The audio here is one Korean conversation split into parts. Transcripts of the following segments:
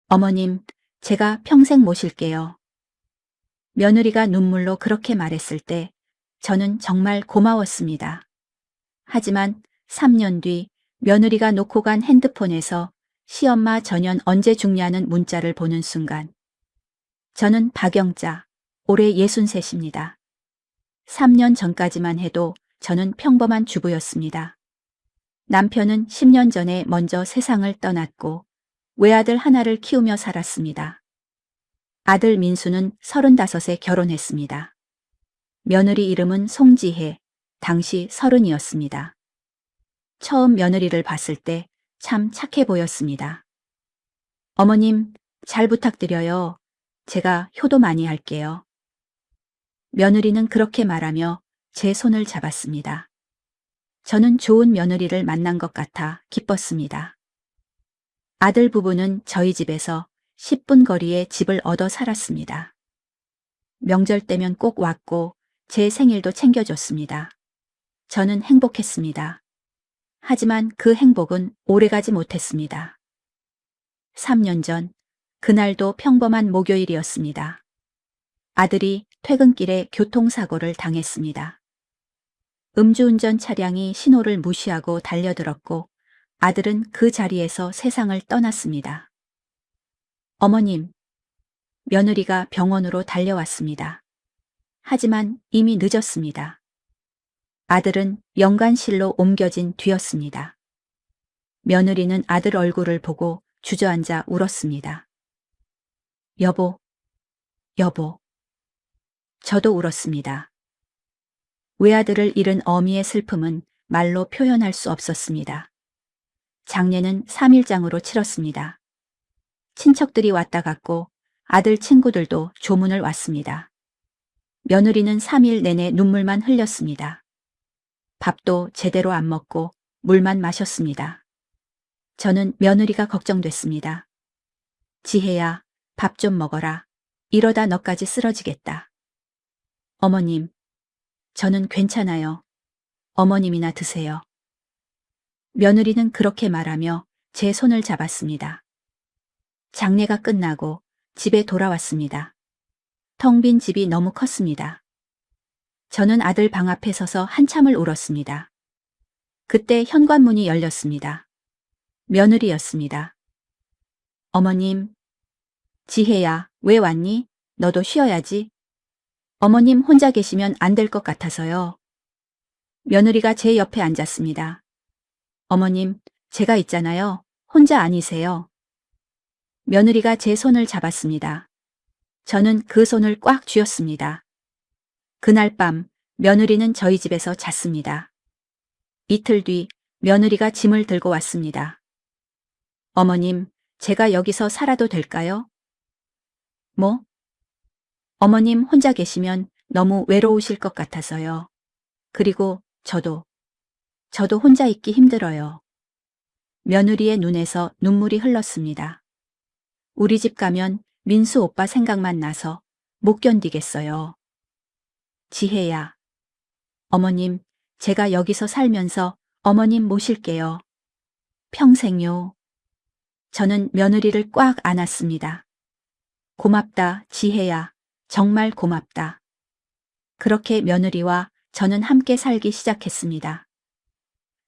어머님, 제가 평생 모실게요. 며느리가 눈물로 그렇게 말했을 때 저는 정말 고마웠습니다. 하지만 3년 뒤 며느리가 놓고 간 핸드폰에서 시엄마 전현 언제 죽냐는 문자를 보는 순간 저는 박영자, 올해 63입니다. 3년 전까지만 해도 저는 평범한 주부였습니다. 남편은 10년 전에 먼저 세상을 떠났고 외아들 하나를 키우며 살았습니다. 아들 민수는 35에 결혼했습니다. 며느리 이름은 송지혜, 당시 30이었습니다. 처음 며느리를 봤을 때 참 착해 보였습니다. 어머님, 잘 부탁드려요. 제가 효도 많이 할게요. 며느리는 그렇게 말하며 제 손을 잡았습니다. 저는 좋은 며느리를 만난 것 같아 기뻤습니다. 아들 부부는 저희 집에서 10분 거리에 집을 얻어 살았습니다. 명절 때면 꼭 왔고 제 생일도 챙겨줬습니다. 저는 행복했습니다. 하지만 그 행복은 오래가지 못했습니다. 3년 전, 그날도 평범한 목요일이었습니다. 아들이 퇴근길에 교통사고를 당했습니다. 음주운전 차량이 신호를 무시하고 달려들었고 아들은 그 자리에서 세상을 떠났습니다. 어머님, 며느리가 병원으로 달려왔습니다. 하지만 이미 늦었습니다. 아들은 연관실로 옮겨진 뒤였습니다. 며느리는 아들 얼굴을 보고 주저앉아 울었습니다. 여보, 여보. 저도 울었습니다. 외아들을 잃은 어미의 슬픔은 말로 표현할 수 없었습니다. 장례는 3일장으로 치렀습니다. 친척들이 왔다 갔고 아들 친구들도 조문을 왔습니다. 며느리는 3일 내내 눈물만 흘렸습니다. 밥도 제대로 안 먹고 물만 마셨습니다. 저는 며느리가 걱정됐습니다. 지혜야, 밥 좀 먹어라. 이러다 너까지 쓰러지겠다. 어머님, 저는 괜찮아요. 어머님이나 드세요. 며느리는 그렇게 말하며 제 손을 잡았습니다. 장례가 끝나고 집에 돌아왔습니다. 텅 빈 집이 너무 컸습니다. 저는 아들 방 앞에 서서 한참을 울었습니다. 그때 현관문이 열렸습니다. 며느리였습니다. 어머님, 지혜야, 왜 왔니? 너도 쉬어야지. 어머님 혼자 계시면 안 될 것 같아서요. 며느리가 제 옆에 앉았습니다. 어머님, 제가 있잖아요. 혼자 아니세요. 며느리가 제 손을 잡았습니다. 저는 그 손을 꽉 쥐었습니다. 그날 밤 며느리는 저희 집에서 잤습니다. 이틀 뒤 며느리가 짐을 들고 왔습니다. 어머님, 제가 여기서 살아도 될까요? 뭐? 어머님 혼자 계시면 너무 외로우실 것 같아서요. 그리고 저도 혼자 있기 힘들어요. 며느리의 눈에서 눈물이 흘렀습니다. 우리 집 가면 민수 오빠 생각만 나서 못 견디겠어요. 지혜야. 어머님, 제가 여기서 살면서 어머님 모실게요. 평생요. 저는 며느리를 꽉 안았습니다. 고맙다, 지혜야. 정말 고맙다. 그렇게 며느리와 저는 함께 살기 시작했습니다.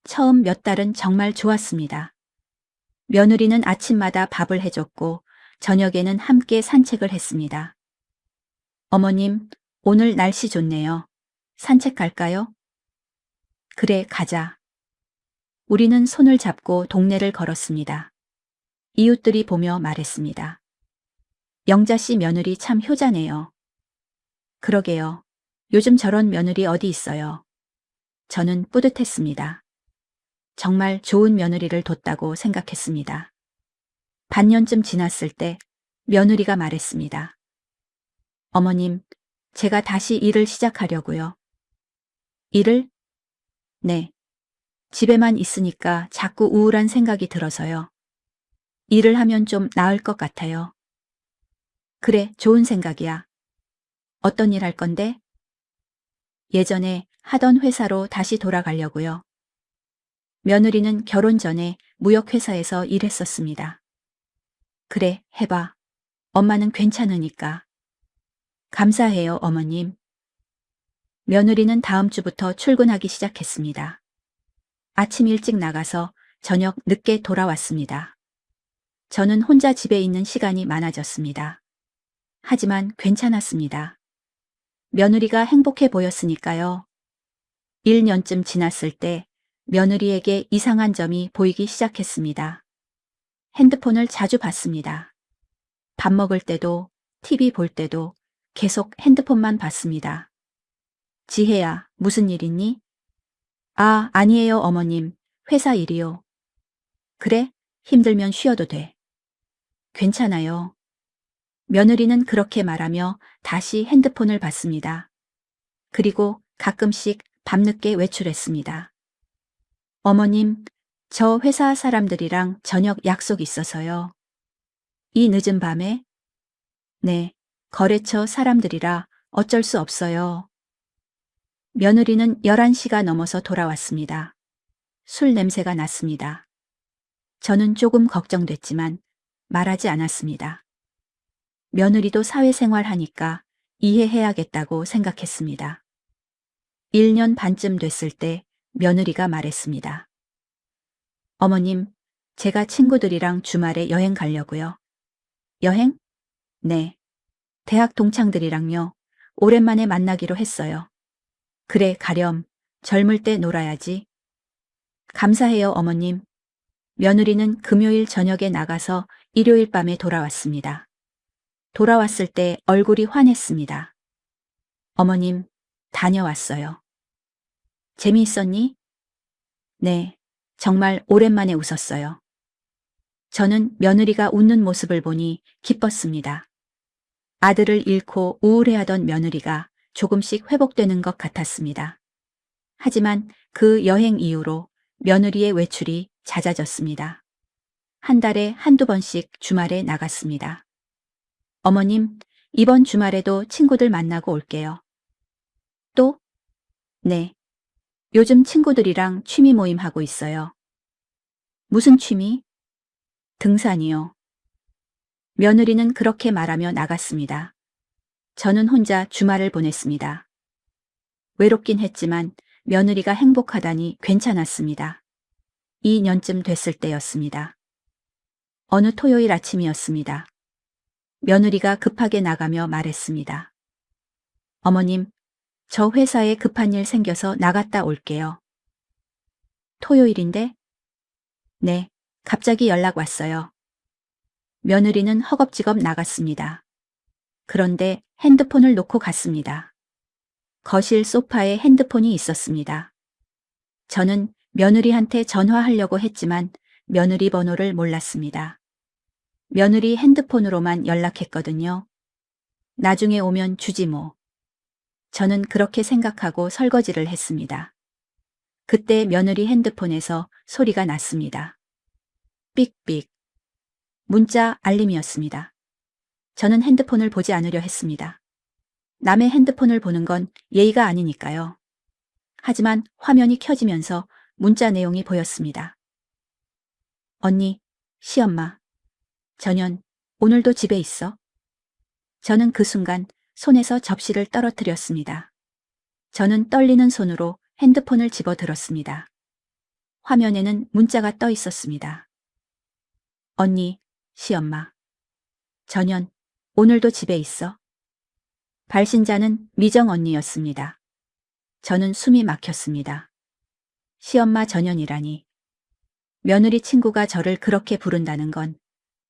처음 몇 달은 정말 좋았습니다. 며느리는 아침마다 밥을 해줬고 저녁에는 함께 산책을 했습니다. 어머님, 오늘 날씨 좋네요. 산책 갈까요? 그래, 가자. 우리는 손을 잡고 동네를 걸었습니다. 이웃들이 보며 말했습니다. 영자 씨 며느리 참 효자네요. 그러게요. 요즘 저런 며느리 어디 있어요. 저는 뿌듯했습니다. 정말 좋은 며느리를 뒀다고 생각했습니다. 반년쯤 지났을 때 며느리가 말했습니다. 어머님, 제가 다시 일을 시작하려고요. 일을? 네. 집에만 있으니까 자꾸 우울한 생각이 들어서요. 일을 하면 좀 나을 것 같아요. 그래, 좋은 생각이야. 어떤 일 할 건데? 예전에 하던 회사로 다시 돌아가려고요. 며느리는 결혼 전에 무역회사에서 일했었습니다. 그래, 해봐. 엄마는 괜찮으니까. 감사해요, 어머님. 며느리는 다음 주부터 출근하기 시작했습니다. 아침 일찍 나가서 저녁 늦게 돌아왔습니다. 저는 혼자 집에 있는 시간이 많아졌습니다. 하지만 괜찮았습니다. 며느리가 행복해 보였으니까요. 1년쯤 지났을 때 며느리에게 이상한 점이 보이기 시작했습니다. 핸드폰을 자주 봤습니다. 밥 먹을 때도, TV 볼 때도 계속 핸드폰만 봤습니다. 지혜야, 무슨 일 있니? 아, 아니에요, 어머님. 회사 일이요. 그래? 힘들면 쉬어도 돼. 괜찮아요. 며느리는 그렇게 말하며 다시 핸드폰을 봤습니다. 그리고 가끔씩 밤늦게 외출했습니다. 어머님, 저 회사 사람들이랑 저녁 약속 있어서요. 이 늦은 밤에? 네, 거래처 사람들이라 어쩔 수 없어요. 며느리는 11시가 넘어서 돌아왔습니다. 술 냄새가 났습니다. 저는 조금 걱정됐지만 말하지 않았습니다. 며느리도 사회생활 하니까 이해해야겠다고 생각했습니다. 1년 반쯤 됐을 때 며느리가 말했습니다. 어머님, 제가 친구들이랑 주말에 여행 가려고요. 여행? 네. 대학 동창들이랑요. 오랜만에 만나기로 했어요. 그래, 가렴. 젊을 때 놀아야지. 감사해요, 어머님. 며느리는 금요일 저녁에 나가서 일요일 밤에 돌아왔습니다. 돌아왔을 때 얼굴이 환했습니다. 어머님, 다녀왔어요. 재미있었니? 네, 정말 오랜만에 웃었어요. 저는 며느리가 웃는 모습을 보니 기뻤습니다. 아들을 잃고 우울해하던 며느리가 조금씩 회복되는 것 같았습니다. 하지만 그 여행 이후로 며느리의 외출이 잦아졌습니다. 한 달에 한두 번씩 주말에 나갔습니다. 어머님, 이번 주말에도 친구들 만나고 올게요. 또? 네. 요즘 친구들이랑 취미 모임 하고 있어요. 무슨 취미? 등산이요. 며느리는 그렇게 말하며 나갔습니다. 저는 혼자 주말을 보냈습니다. 외롭긴 했지만 며느리가 행복하다니 괜찮았습니다. 2년쯤 됐을 때였습니다. 어느 토요일 아침이었습니다. 며느리가 급하게 나가며 말했습니다. 어머님, 저 회사에 급한 일 생겨서 나갔다 올게요. 토요일인데? 네, 갑자기 연락 왔어요. 며느리는 허겁지겁 나갔습니다. 그런데 핸드폰을 놓고 갔습니다. 거실 소파에 핸드폰이 있었습니다. 저는 며느리한테 전화하려고 했지만 며느리 번호를 몰랐습니다. 며느리 핸드폰으로만 연락했거든요. 나중에 오면 주지 뭐. 저는 그렇게 생각하고 설거지를 했습니다. 그때 며느리 핸드폰에서 소리가 났습니다. 삑삑. 문자 알림이었습니다. 저는 핸드폰을 보지 않으려 했습니다. 남의 핸드폰을 보는 건 예의가 아니니까요. 하지만 화면이 켜지면서 문자 내용이 보였습니다. 언니, 시엄마. 전현, 오늘도 집에 있어? 저는 그 순간 손에서 접시를 떨어뜨렸습니다. 저는 떨리는 손으로 핸드폰을 집어들었습니다. 화면에는 문자가 떠 있었습니다. 언니, 시엄마. 전현, 오늘도 집에 있어? 발신자는 미정 언니였습니다. 저는 숨이 막혔습니다. 시엄마 전현이라니. 며느리 친구가 저를 그렇게 부른다는 건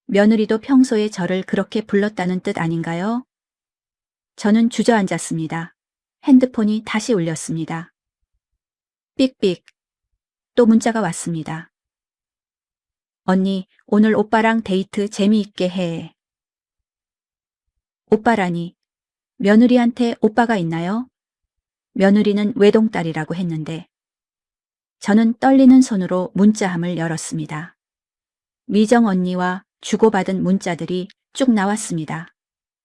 며느리도 평소에 저를 그렇게 불렀다는 뜻 아닌가요? 저는 주저앉았습니다. 핸드폰이 다시 울렸습니다. 삑삑. 또 문자가 왔습니다. 언니, 오늘 오빠랑 데이트 재미있게 해. 오빠라니. 며느리한테 오빠가 있나요? 며느리는 외동딸이라고 했는데 저는 떨리는 손으로 문자함을 열었습니다. 미정 언니와 주고받은 문자들이 쭉 나왔습니다.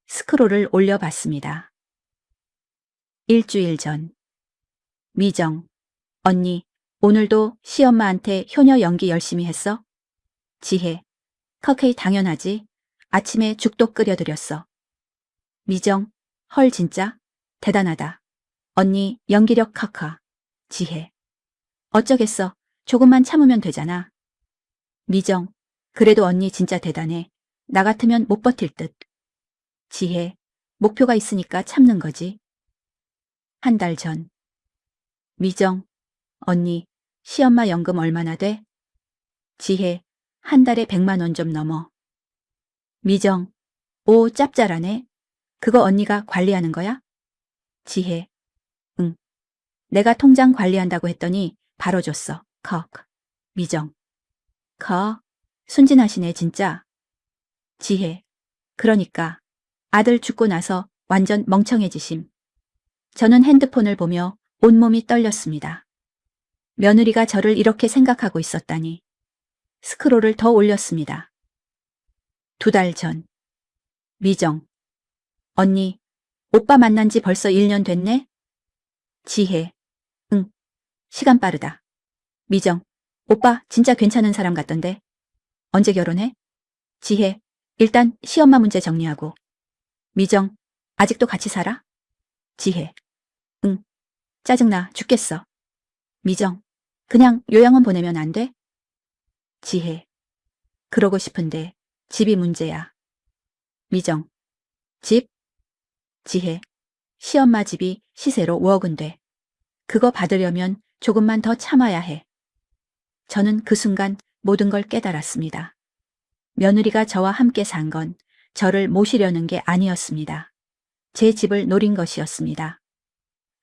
스크롤을 올려봤습니다. 일주일 전. 미정. 언니, 오늘도 시엄마한테 효녀 연기 열심히 했어? 지혜. 커케이 당연하지. 아침에 죽도 끓여드렸어. 미정, 헐 진짜? 대단하다. 언니 연기력 카카. 지혜. 어쩌겠어. 조금만 참으면 되잖아. 미정, 그래도 언니 진짜 대단해. 나 같으면 못 버틸 듯. 지혜, 목표가 있으니까 참는 거지. 한 달 전. 미정, 언니, 시엄마 연금 얼마나 돼? 지혜, 한 달에 100만 원 좀 넘어. 미정, 오, 짭짤하네. 그거 언니가 관리하는 거야? 지혜, 응. 내가 통장 관리한다고 했더니 바로 줬어. 컥. 미정, 순진하시네 진짜. 지혜, 그러니까 아들 죽고 나서 완전 멍청해지심. 저는 핸드폰을 보며 온몸이 떨렸습니다. 며느리가 저를 이렇게 생각하고 있었다니. 스크롤을 더 올렸습니다. 2달 전. 미정. 언니, 오빠 만난 지 벌써 1년 됐네? 지혜. 응. 시간 빠르다. 미정. 오빠 진짜 괜찮은 사람 같던데. 언제 결혼해? 지혜. 일단 시엄마 문제 정리하고. 미정. 아직도 같이 살아? 지혜. 응. 짜증나 죽겠어. 미정. 그냥 요양원 보내면 안 돼? 지혜. 그러고 싶은데 집이 문제야. 미정. 집? 지혜. 시엄마 집이 시세로 5억은 돼. 그거 받으려면 조금만 더 참아야 해. 저는 그 순간 모든 걸 깨달았습니다. 며느리가 저와 함께 산 건 저를 모시려는 게 아니었습니다. 제 집을 노린 것이었습니다.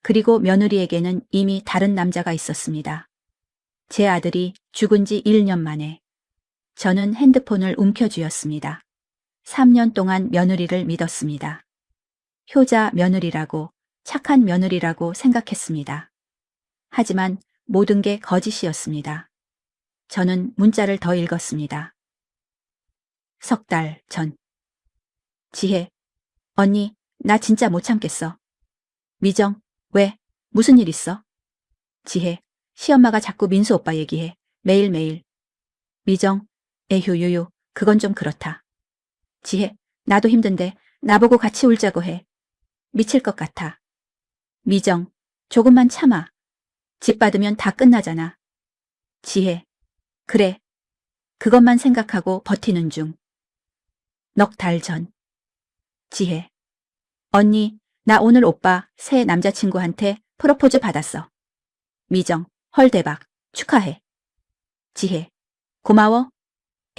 그리고 며느리에게는 이미 다른 남자가 있었습니다. 제 아들이 죽은 지 1년 만에. 저는 핸드폰을 움켜쥐었습니다. 3년 동안 며느리를 믿었습니다. 효자 며느리라고, 착한 며느리라고 생각했습니다. 하지만 모든 게 거짓이었습니다. 저는 문자를 더 읽었습니다. 3달 전. 지혜, 언니, 나 진짜 못 참겠어. 미정, 왜? 무슨 일 있어? 지혜, 시엄마가 자꾸 민수 오빠 얘기해. 매일매일. 미정, 에휴 유유, 그건 좀 그렇다. 지혜, 나도 힘든데 나보고 같이 울자고 해. 미칠 것 같아. 미정, 조금만 참아. 집 받으면 다 끝나잖아. 지혜, 그래. 그것만 생각하고 버티는 중. 넉 달 전. 지혜, 언니, 나 오늘 오빠 새 남자친구한테 프로포즈 받았어. 미정, 헐 대박. 축하해. 지혜, 고마워.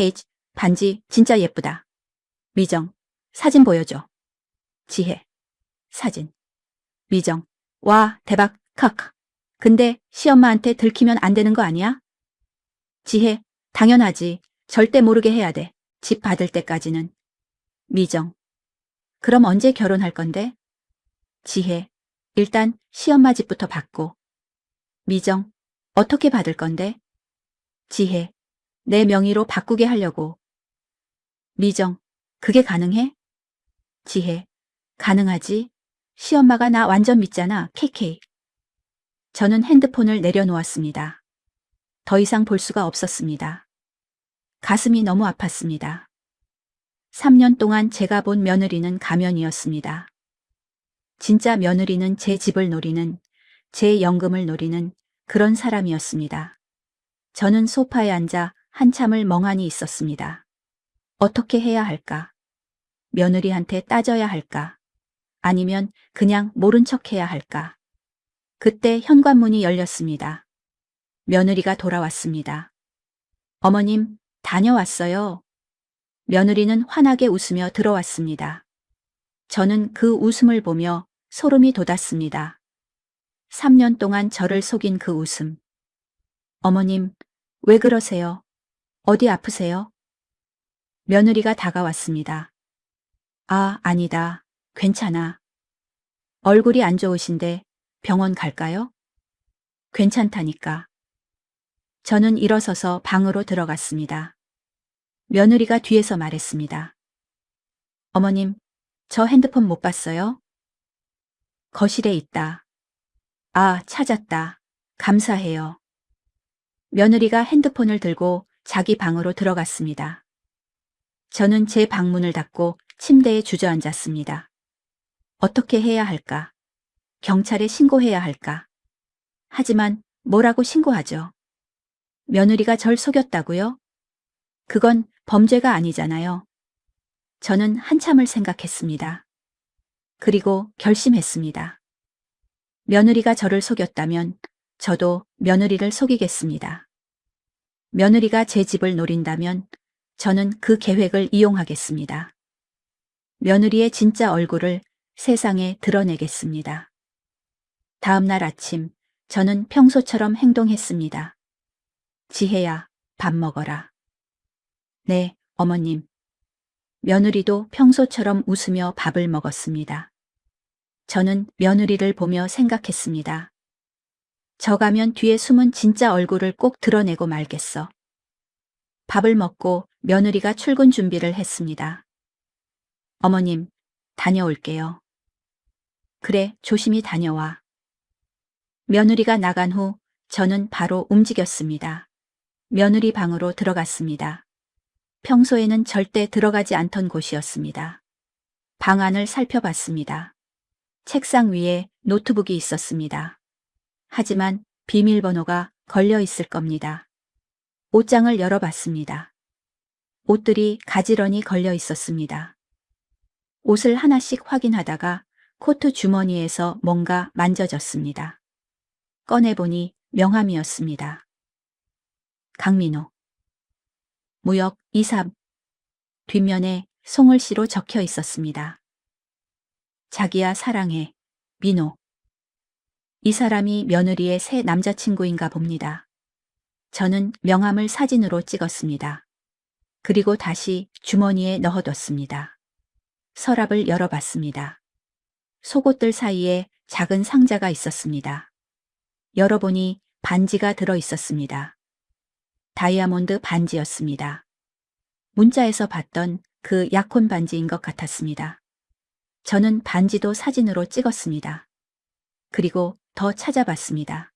헤이즈, 반지 진짜 예쁘다. 미정, 사진 보여줘. 지혜, 사진. 미정, 와, 대박, 카카. 근데 시엄마한테 들키면 안 되는 거 아니야? 지혜, 당연하지. 절대 모르게 해야 돼. 집 받을 때까지는. 미정, 그럼 언제 결혼할 건데? 지혜, 일단 시엄마 집부터 받고. 미정, 어떻게 받을 건데? 지혜, 내 명의로 바꾸게 하려고. 미정, 그게 가능해? 지혜, 가능하지. 시엄마가 나 완전 믿잖아, KK. 저는 핸드폰을 내려놓았습니다. 더 이상 볼 수가 없었습니다. 가슴이 너무 아팠습니다. 3년 동안 제가 본 며느리는 가면이었습니다. 진짜 며느리는 제 집을 노리는, 제 연금을 노리는 그런 사람이었습니다. 저는 소파에 앉아 한참을 멍하니 있었습니다. 어떻게 해야 할까? 며느리한테 따져야 할까? 아니면 그냥 모른 척 해야 할까? 그때 현관문이 열렸습니다. 며느리가 돌아왔습니다. 어머님, 다녀왔어요. 며느리는 환하게 웃으며 들어왔습니다. 저는 그 웃음을 보며 소름이 돋았습니다. 3년 동안 저를 속인 그 웃음. 어머님, 왜 그러세요? 어디 아프세요? 며느리가 다가왔습니다. 아, 아니다. 괜찮아. 얼굴이 안 좋으신데 병원 갈까요? 괜찮다니까. 저는 일어서서 방으로 들어갔습니다. 며느리가 뒤에서 말했습니다. 어머님, 저 핸드폰 못 봤어요? 거실에 있다. 아, 찾았다. 감사해요. 며느리가 핸드폰을 들고 자기 방으로 들어갔습니다. 저는 제 방문을 닫고 침대에 주저앉았습니다. 어떻게 해야 할까? 경찰에 신고해야 할까? 하지만 뭐라고 신고하죠? 며느리가 절 속였다고요? 그건 범죄가 아니잖아요. 저는 한참을 생각했습니다. 그리고 결심했습니다. 며느리가 저를 속였다면 저도 며느리를 속이겠습니다. 며느리가 제 집을 노린다면 저는 그 계획을 이용하겠습니다. 며느리의 진짜 얼굴을 세상에 드러내겠습니다. 다음 날 아침 저는 평소처럼 행동했습니다. 지혜야, 밥 먹어라. 네, 어머님. 며느리도 평소처럼 웃으며 밥을 먹었습니다. 저는 며느리를 보며 생각했습니다. 저 가면 뒤에 숨은 진짜 얼굴을 꼭 드러내고 말겠어. 밥을 먹고 며느리가 출근 준비를 했습니다. 어머님, 다녀올게요. 그래, 조심히 다녀와. 며느리가 나간 후 저는 바로 움직였습니다. 며느리 방으로 들어갔습니다. 평소에는 절대 들어가지 않던 곳이었습니다. 방 안을 살펴봤습니다. 책상 위에 노트북이 있었습니다. 하지만 비밀번호가 걸려 있을 겁니다. 옷장을 열어봤습니다. 옷들이 가지런히 걸려 있었습니다. 옷을 하나씩 확인하다가 코트 주머니에서 뭔가 만져졌습니다. 꺼내보니 명함이었습니다. 강민호. 무역 23. 뒷면에 송을씨로 적혀 있었습니다. 자기야 사랑해. 민호. 이 사람이 며느리의 새 남자친구인가 봅니다. 저는 명함을 사진으로 찍었습니다. 그리고 다시 주머니에 넣어뒀습니다. 서랍을 열어봤습니다. 속옷들 사이에 작은 상자가 있었습니다. 열어보니 반지가 들어 있었습니다. 다이아몬드 반지였습니다. 문자에서 봤던 그 약혼 반지인 것 같았습니다. 저는 반지도 사진으로 찍었습니다. 그리고 더 찾아봤습니다.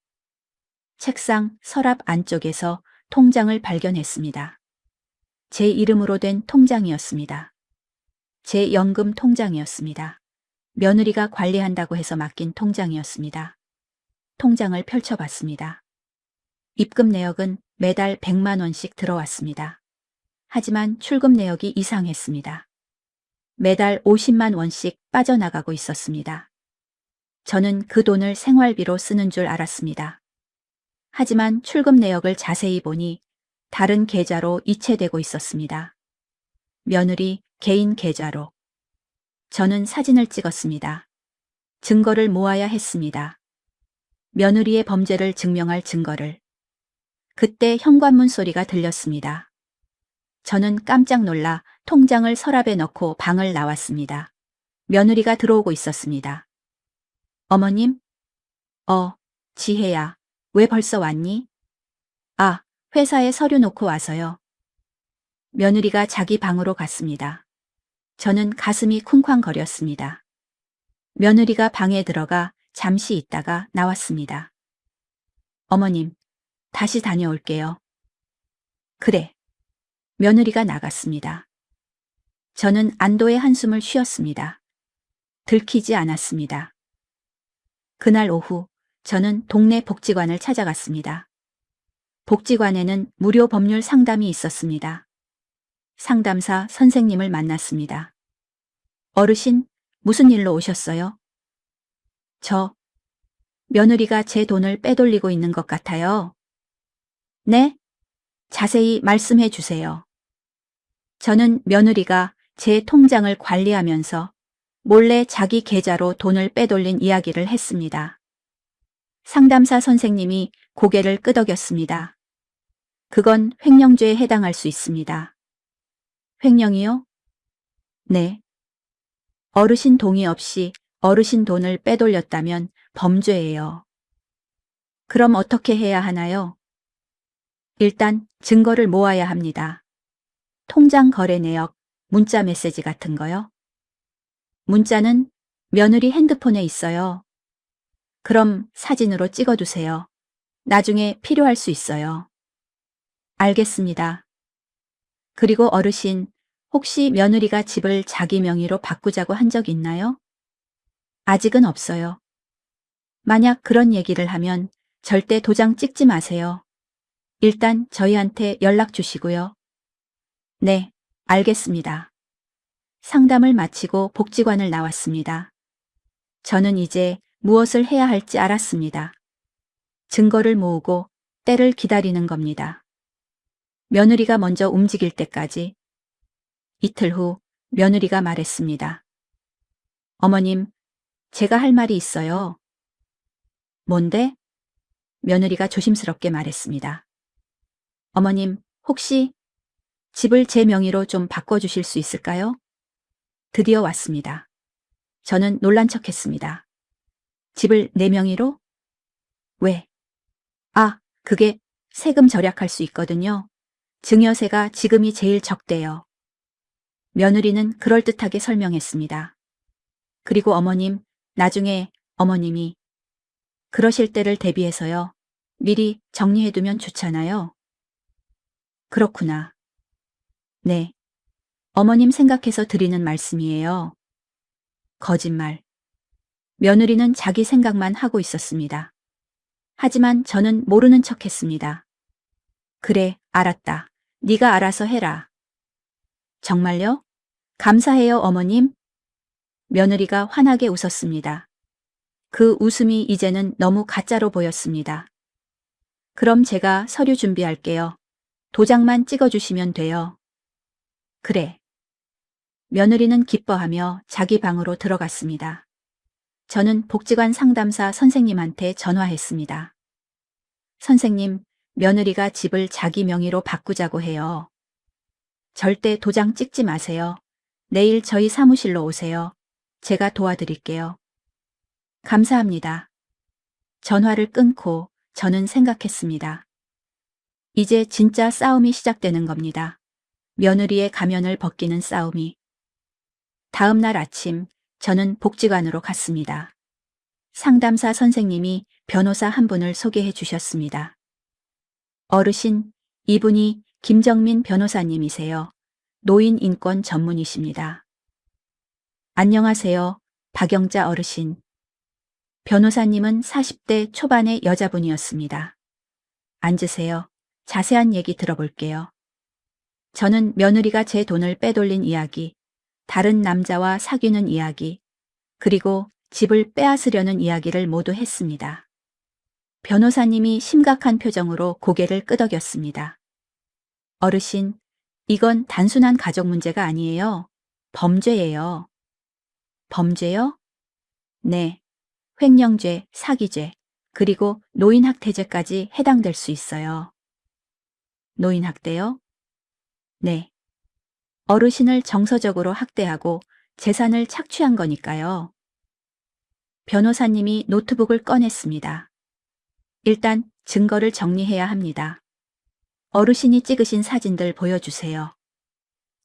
책상 서랍 안쪽에서 통장을 발견했습니다. 제 이름으로 된 통장이었습니다. 제 연금 통장이었습니다. 며느리가 관리한다고 해서 맡긴 통장이었습니다. 통장을 펼쳐봤습니다. 입금 내역은 매달 100만 원씩 들어왔습니다. 하지만 출금 내역이 이상했습니다. 매달 50만 원씩 빠져나가고 있었습니다. 저는 그 돈을 생활비로 쓰는 줄 알았습니다. 하지만 출금 내역을 자세히 보니 다른 계좌로 이체되고 있었습니다. 며느리 개인 계좌로. 저는 사진을 찍었습니다. 증거를 모아야 했습니다. 며느리의 범죄를 증명할 증거를. 그때 현관문 소리가 들렸습니다. 저는 깜짝 놀라 통장을 서랍에 넣고 방을 나왔습니다. 며느리가 들어오고 있었습니다. 어머님? 지혜야. 왜 벌써 왔니? 아, 회사에 서류 놓고 와서요. 며느리가 자기 방으로 갔습니다. 저는 가슴이 쿵쾅거렸습니다. 며느리가 방에 들어가 잠시 있다가 나왔습니다. 어머님, 다시 다녀올게요. 그래. 며느리가 나갔습니다. 저는 안도의 한숨을 쉬었습니다. 들키지 않았습니다. 그날 오후 저는 동네 복지관을 찾아갔습니다. 복지관에는 무료 법률 상담이 있었습니다. 상담사 선생님을 만났습니다. 어르신, 무슨 일로 오셨어요? 며느리가 제 돈을 빼돌리고 있는 것 같아요. 네? 자세히 말씀해 주세요. 저는 며느리가 제 통장을 관리하면서 몰래 자기 계좌로 돈을 빼돌린 이야기를 했습니다. 상담사 선생님이 고개를 끄덕였습니다. 그건 횡령죄에 해당할 수 있습니다. 횡령이요? 네. 어르신 동의 없이 어르신 돈을 빼돌렸다면 범죄예요. 그럼 어떻게 해야 하나요? 일단 증거를 모아야 합니다. 통장 거래 내역, 문자 메시지 같은 거요? 문자는 며느리 핸드폰에 있어요. 그럼 사진으로 찍어두세요. 나중에 필요할 수 있어요. 알겠습니다. 그리고 어르신, 혹시 며느리가 집을 자기 명의로 바꾸자고 한 적 있나요? 아직은 없어요. 만약 그런 얘기를 하면 절대 도장 찍지 마세요. 일단 저희한테 연락 주시고요. 네, 알겠습니다. 상담을 마치고 복지관을 나왔습니다. 저는 이제 무엇을 해야 할지 알았습니다. 증거를 모으고 때를 기다리는 겁니다. 며느리가 먼저 움직일 때까지. 이틀 후 며느리가 말했습니다. 어머님, 제가 할 말이 있어요. 뭔데? 며느리가 조심스럽게 말했습니다. 어머님, 혹시 집을 제 명의로 좀 바꿔주실 수 있을까요? 드디어 왔습니다. 저는 놀란 척했습니다. 집을 내 명의로? 왜? 아, 그게 세금 절약할 수 있거든요. 증여세가 지금이 제일 적대요. 며느리는 그럴듯하게 설명했습니다. 그리고 어머님, 나중에 어머님이 그러실 때를 대비해서요. 미리 정리해두면 좋잖아요. 그렇구나. 네. 어머님 생각해서 드리는 말씀이에요. 거짓말. 며느리는 자기 생각만 하고 있었습니다. 하지만 저는 모르는 척했습니다. 그래, 알았다. 네가 알아서 해라. 정말요? 감사해요, 어머님. 며느리가 환하게 웃었습니다. 그 웃음이 이제는 너무 가짜로 보였습니다. 그럼 제가 서류 준비할게요. 도장만 찍어주시면 돼요. 그래. 며느리는 기뻐하며 자기 방으로 들어갔습니다. 저는 복지관 상담사 선생님한테 전화했습니다. 선생님, 며느리가 집을 자기 명의로 바꾸자고 해요. 절대 도장 찍지 마세요. 내일 저희 사무실로 오세요. 제가 도와드릴게요. 감사합니다. 전화를 끊고 저는 생각했습니다. 이제 진짜 싸움이 시작되는 겁니다. 며느리의 가면을 벗기는 싸움이. 다음 날 아침 저는 복지관으로 갔습니다. 상담사 선생님이 변호사 한 분을 소개해 주셨습니다. 어르신, 이분이 김정민 변호사님이세요. 노인 인권 전문이십니다. 안녕하세요, 박영자 어르신. 변호사님은 40대 초반의 여자분이었습니다. 앉으세요. 자세한 얘기 들어볼게요. 저는 며느리가 제 돈을 빼돌린 이야기, 다른 남자와 사귀는 이야기, 그리고 집을 빼앗으려는 이야기를 모두 했습니다. 변호사님이 심각한 표정으로 고개를 끄덕였습니다. 어르신, 이건 단순한 가족 문제가 아니에요. 범죄예요. 범죄요? 네. 횡령죄, 사기죄, 그리고 노인학대죄까지 해당될 수 있어요. 노인학대요? 네. 어르신을 정서적으로 학대하고 재산을 착취한 거니까요. 변호사님이 노트북을 꺼냈습니다. 일단 증거를 정리해야 합니다. 어르신이 찍으신 사진들 보여주세요.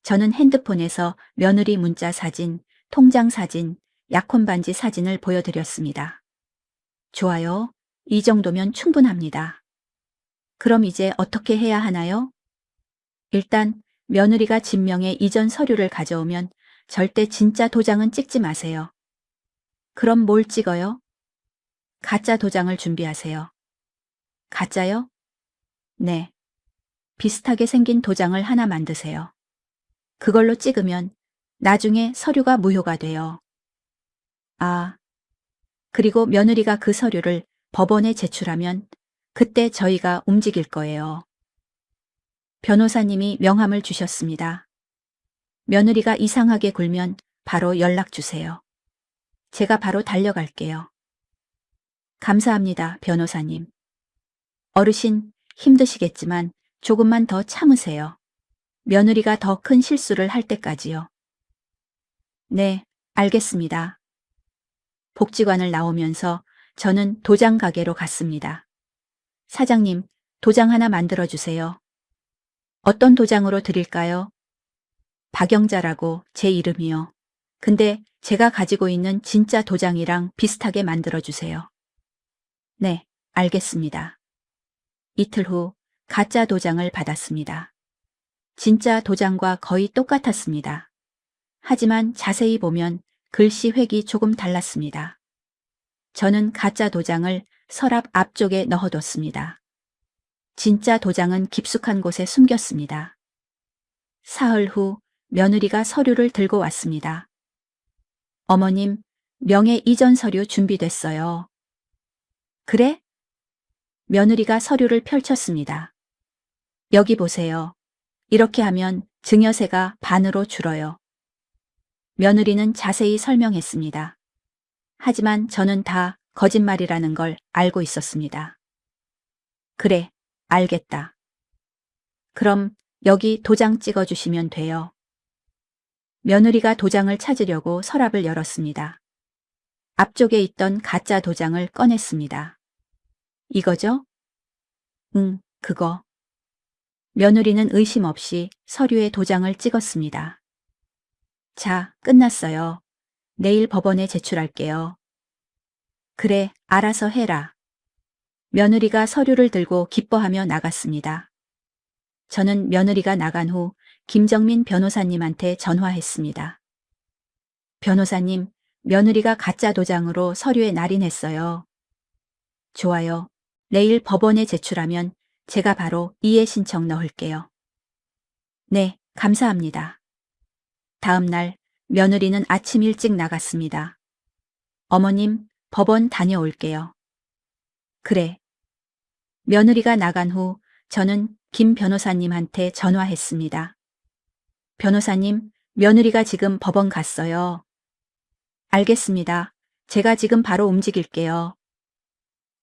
저는 핸드폰에서 며느리 문자 사진, 통장 사진, 약혼 반지 사진을 보여드렸습니다. 좋아요. 이 정도면 충분합니다. 그럼 이제 어떻게 해야 하나요? 일단 며느리가 진명의 이전 서류를 가져오면 절대 진짜 도장은 찍지 마세요. 그럼 뭘 찍어요? 가짜 도장을 준비하세요. 가짜요? 네. 비슷하게 생긴 도장을 하나 만드세요. 그걸로 찍으면 나중에 서류가 무효가 돼요. 아, 그리고 며느리가 그 서류를 법원에 제출하면 그때 저희가 움직일 거예요. 변호사님이 명함을 주셨습니다. 며느리가 이상하게 굴면 바로 연락 주세요. 제가 바로 달려갈게요. 감사합니다, 변호사님. 어르신, 힘드시겠지만 조금만 더 참으세요. 며느리가 더 큰 실수를 할 때까지요. 네, 알겠습니다. 복지관을 나오면서 저는 도장 가게로 갔습니다. 사장님, 도장 하나 만들어 주세요. 어떤 도장으로 드릴까요? 박영자라고 제 이름이요. 근데 제가 가지고 있는 진짜 도장이랑 비슷하게 만들어 주세요. 네, 알겠습니다. 이틀 후 가짜 도장을 받았습니다. 진짜 도장과 거의 똑같았습니다. 하지만 자세히 보면 글씨 획이 조금 달랐습니다. 저는 가짜 도장을 서랍 앞쪽에 넣어뒀습니다. 진짜 도장은 깊숙한 곳에 숨겼습니다. 사흘 후 며느리가 서류를 들고 왔습니다. 어머님, 명예 이전 서류 준비됐어요. 그래? 며느리가 서류를 펼쳤습니다. 여기 보세요. 이렇게 하면 증여세가 반으로 줄어요. 며느리는 자세히 설명했습니다. 하지만 저는 다 거짓말이라는 걸 알고 있었습니다. 그래, 알겠다. 그럼 여기 도장 찍어주시면 돼요. 며느리가 도장을 찾으려고 서랍을 열었습니다. 앞쪽에 있던 가짜 도장을 꺼냈습니다. 이거죠? 응, 그거. 며느리는 의심 없이 서류에 도장을 찍었습니다. 자, 끝났어요. 내일 법원에 제출할게요. 그래, 알아서 해라. 며느리가 서류를 들고 기뻐하며 나갔습니다. 저는 며느리가 나간 후 김정민 변호사님한테 전화했습니다. 변호사님, 며느리가 가짜 도장으로 서류에 날인했어요. 좋아요. 내일 법원에 제출하면 제가 바로 이해 신청 넣을게요. 네, 감사합니다. 다음 날 며느리는 아침 일찍 나갔습니다. 어머님, 법원 다녀올게요. 그래. 며느리가 나간 후 저는 김 변호사님한테 전화했습니다. 변호사님, 며느리가 지금 법원 갔어요. 알겠습니다. 제가 지금 바로 움직일게요.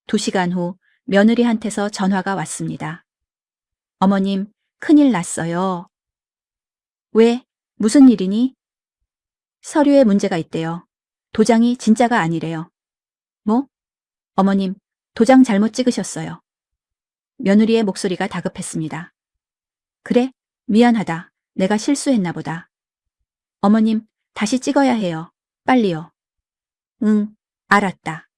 2시간 후 며느리한테서 전화가 왔습니다. 어머님, 큰일 났어요. 왜? 무슨 일이니? 서류에 문제가 있대요. 도장이 진짜가 아니래요. 뭐? 어머님, 도장 잘못 찍으셨어요. 며느리의 목소리가 다급했습니다. 그래? 미안하다. 내가 실수했나 보다. 어머님, 다시 찍어야 해요. 빨리요. 응, 알았다.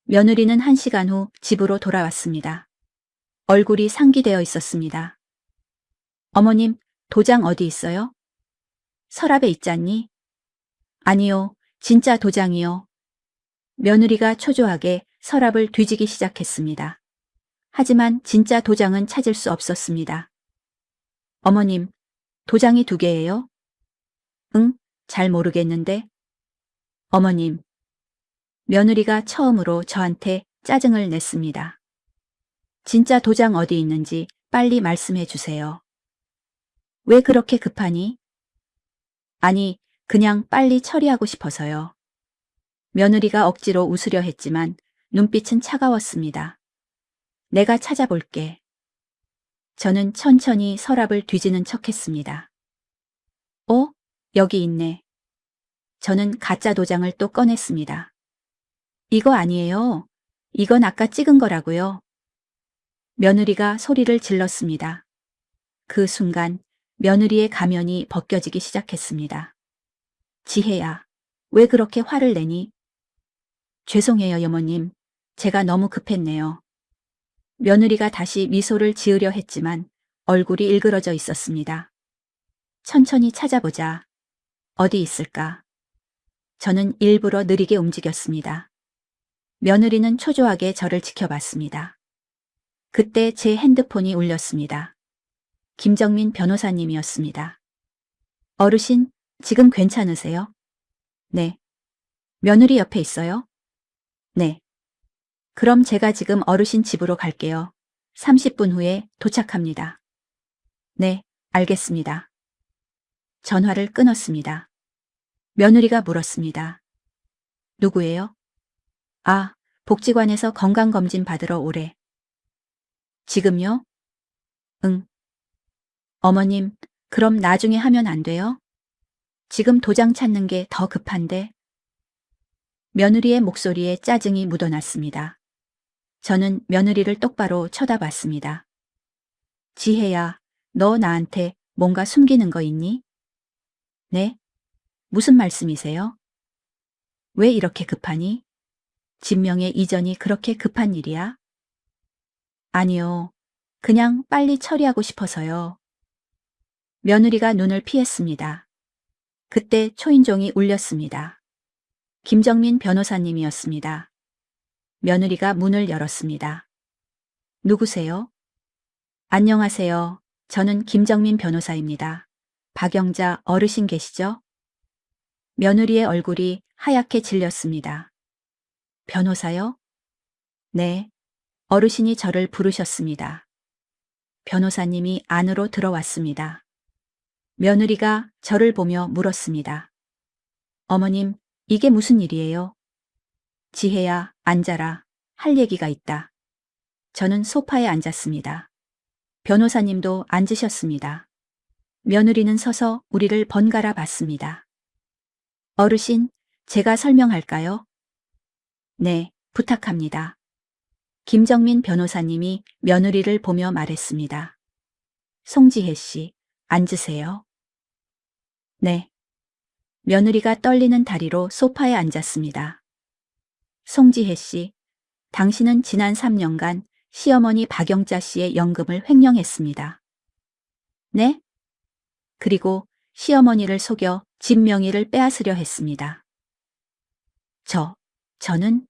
며느리는 1시간 후 집으로 돌아왔습니다. 얼굴이 상기되어 있었습니다. 어머님, 도장 어디 있어요? 서랍에 있잖니? 아니요, 진짜 도장이요. 며느리가 초조하게 서랍을 뒤지기 시작했습니다. 하지만 진짜 도장은 찾을 수 없었습니다. 어머님, 도장이 2개예요? 응, 잘 모르겠는데. 어머님, 며느리가 처음으로 저한테 짜증을 냈습니다. 진짜 도장 어디 있는지 빨리 말씀해 주세요. 왜 그렇게 급하니? 아니, 그냥 빨리 처리하고 싶어서요. 며느리가 억지로 웃으려 했지만 눈빛은 차가웠습니다. 내가 찾아볼게. 저는 천천히 서랍을 뒤지는 척했습니다. 어? 여기 있네. 저는 가짜 도장을 또 꺼냈습니다. 이거 아니에요. 이건 아까 찍은 거라고요. 며느리가 소리를 질렀습니다. 그 순간 며느리의 가면이 벗겨지기 시작했습니다. 지혜야, 왜 그렇게 화를 내니? 죄송해요, 여모님. 제가 너무 급했네요. 며느리가 다시 미소를 지으려 했지만 얼굴이 일그러져 있었습니다. 천천히 찾아보자. 어디 있을까? 저는 일부러 느리게 움직였습니다. 며느리는 초조하게 저를 지켜봤습니다. 그때 제 핸드폰이 울렸습니다. 김정민 변호사님이었습니다. 어르신, 지금 괜찮으세요? 네. 며느리 옆에 있어요? 네. 그럼 제가 지금 어르신 집으로 갈게요. 30분 후에 도착합니다. 네, 알겠습니다. 전화를 끊었습니다. 며느리가 물었습니다. 누구예요? 아, 복지관에서 건강검진 받으러 오래. 지금요? 응. 어머님, 그럼 나중에 하면 안 돼요? 지금 도장 찾는 게 더 급한데. 며느리의 목소리에 짜증이 묻어났습니다. 저는 며느리를 똑바로 쳐다봤습니다. 지혜야, 너 나한테 뭔가 숨기는 거 있니? 네? 무슨 말씀이세요? 왜 이렇게 급하니? 진명의 이전이 그렇게 급한 일이야? 아니요. 그냥 빨리 처리하고 싶어서요. 며느리가 눈을 피했습니다. 그때 초인종이 울렸습니다. 김정민 변호사님이었습니다. 며느리가 문을 열었습니다. 누구세요? 안녕하세요. 저는 김정민 변호사입니다. 박영자 어르신 계시죠? 며느리의 얼굴이 하얗게 질렸습니다. 변호사요? 네. 어르신이 저를 부르셨습니다. 변호사님이 안으로 들어왔습니다. 며느리가 저를 보며 물었습니다. 어머님, 이게 무슨 일이에요? 지혜야, 앉아라. 할 얘기가 있다. 저는 소파에 앉았습니다. 변호사님도 앉으셨습니다. 며느리는 서서 우리를 번갈아 봤습니다. 어르신, 제가 설명할까요? 네, 부탁합니다. 김정민 변호사님이 며느리를 보며 말했습니다. 송지혜 씨, 앉으세요. 네. 며느리가 떨리는 다리로 소파에 앉았습니다. 송지혜 씨, 당신은 지난 3년간 시어머니 박영자 씨의 연금을 횡령했습니다. 네? 그리고 시어머니를 속여 집 명의를 빼앗으려 했습니다. 저는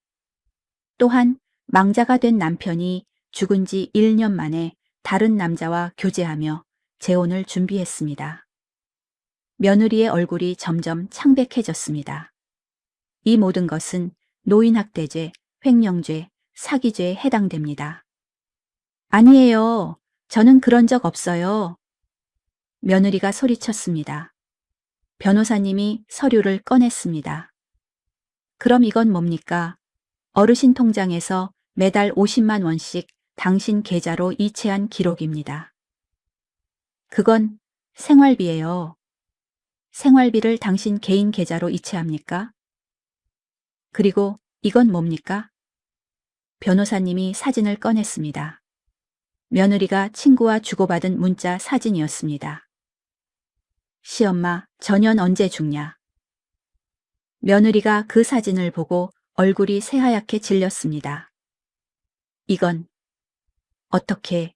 또한 망자가 된 남편이 죽은 지 1년 만에 다른 남자와 교제하며 재혼을 준비했습니다. 며느리의 얼굴이 점점 창백해졌습니다. 이 모든 것은 노인학대죄, 횡령죄, 사기죄에 해당됩니다. 아니에요. 저는 그런 적 없어요. 며느리가 소리쳤습니다. 변호사님이 서류를 꺼냈습니다. 그럼 이건 뭡니까? 어르신 통장에서 매달 50만 원씩 당신 계좌로 이체한 기록입니다. 그건 생활비예요. 생활비를 당신 개인 계좌로 이체합니까? 그리고 이건 뭡니까? 변호사님이 사진을 꺼냈습니다. 며느리가 친구와 주고받은 문자 사진이었습니다. 시엄마, 전현 언제 죽냐? 며느리가 그 사진을 보고 얼굴이 새하얗게 질렸습니다. 이건 어떻게?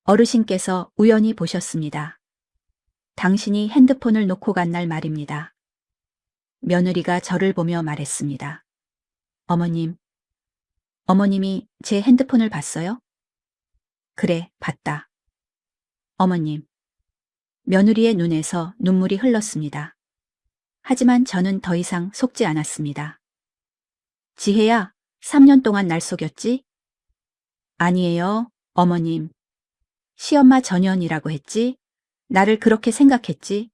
어르신께서 우연히 보셨습니다. 당신이 핸드폰을 놓고 간 날 말입니다. 며느리가 저를 보며 말했습니다. 어머님이 제 핸드폰을 봤어요? 그래, 봤다. 어머님. 며느리의 눈에서 눈물이 흘렀습니다. 하지만 저는 더 이상 속지 않았습니다. 지혜야, 3년 동안 날 속였지? 아니에요, 어머님. 시엄마 전현이라고 했지? 나를 그렇게 생각했지?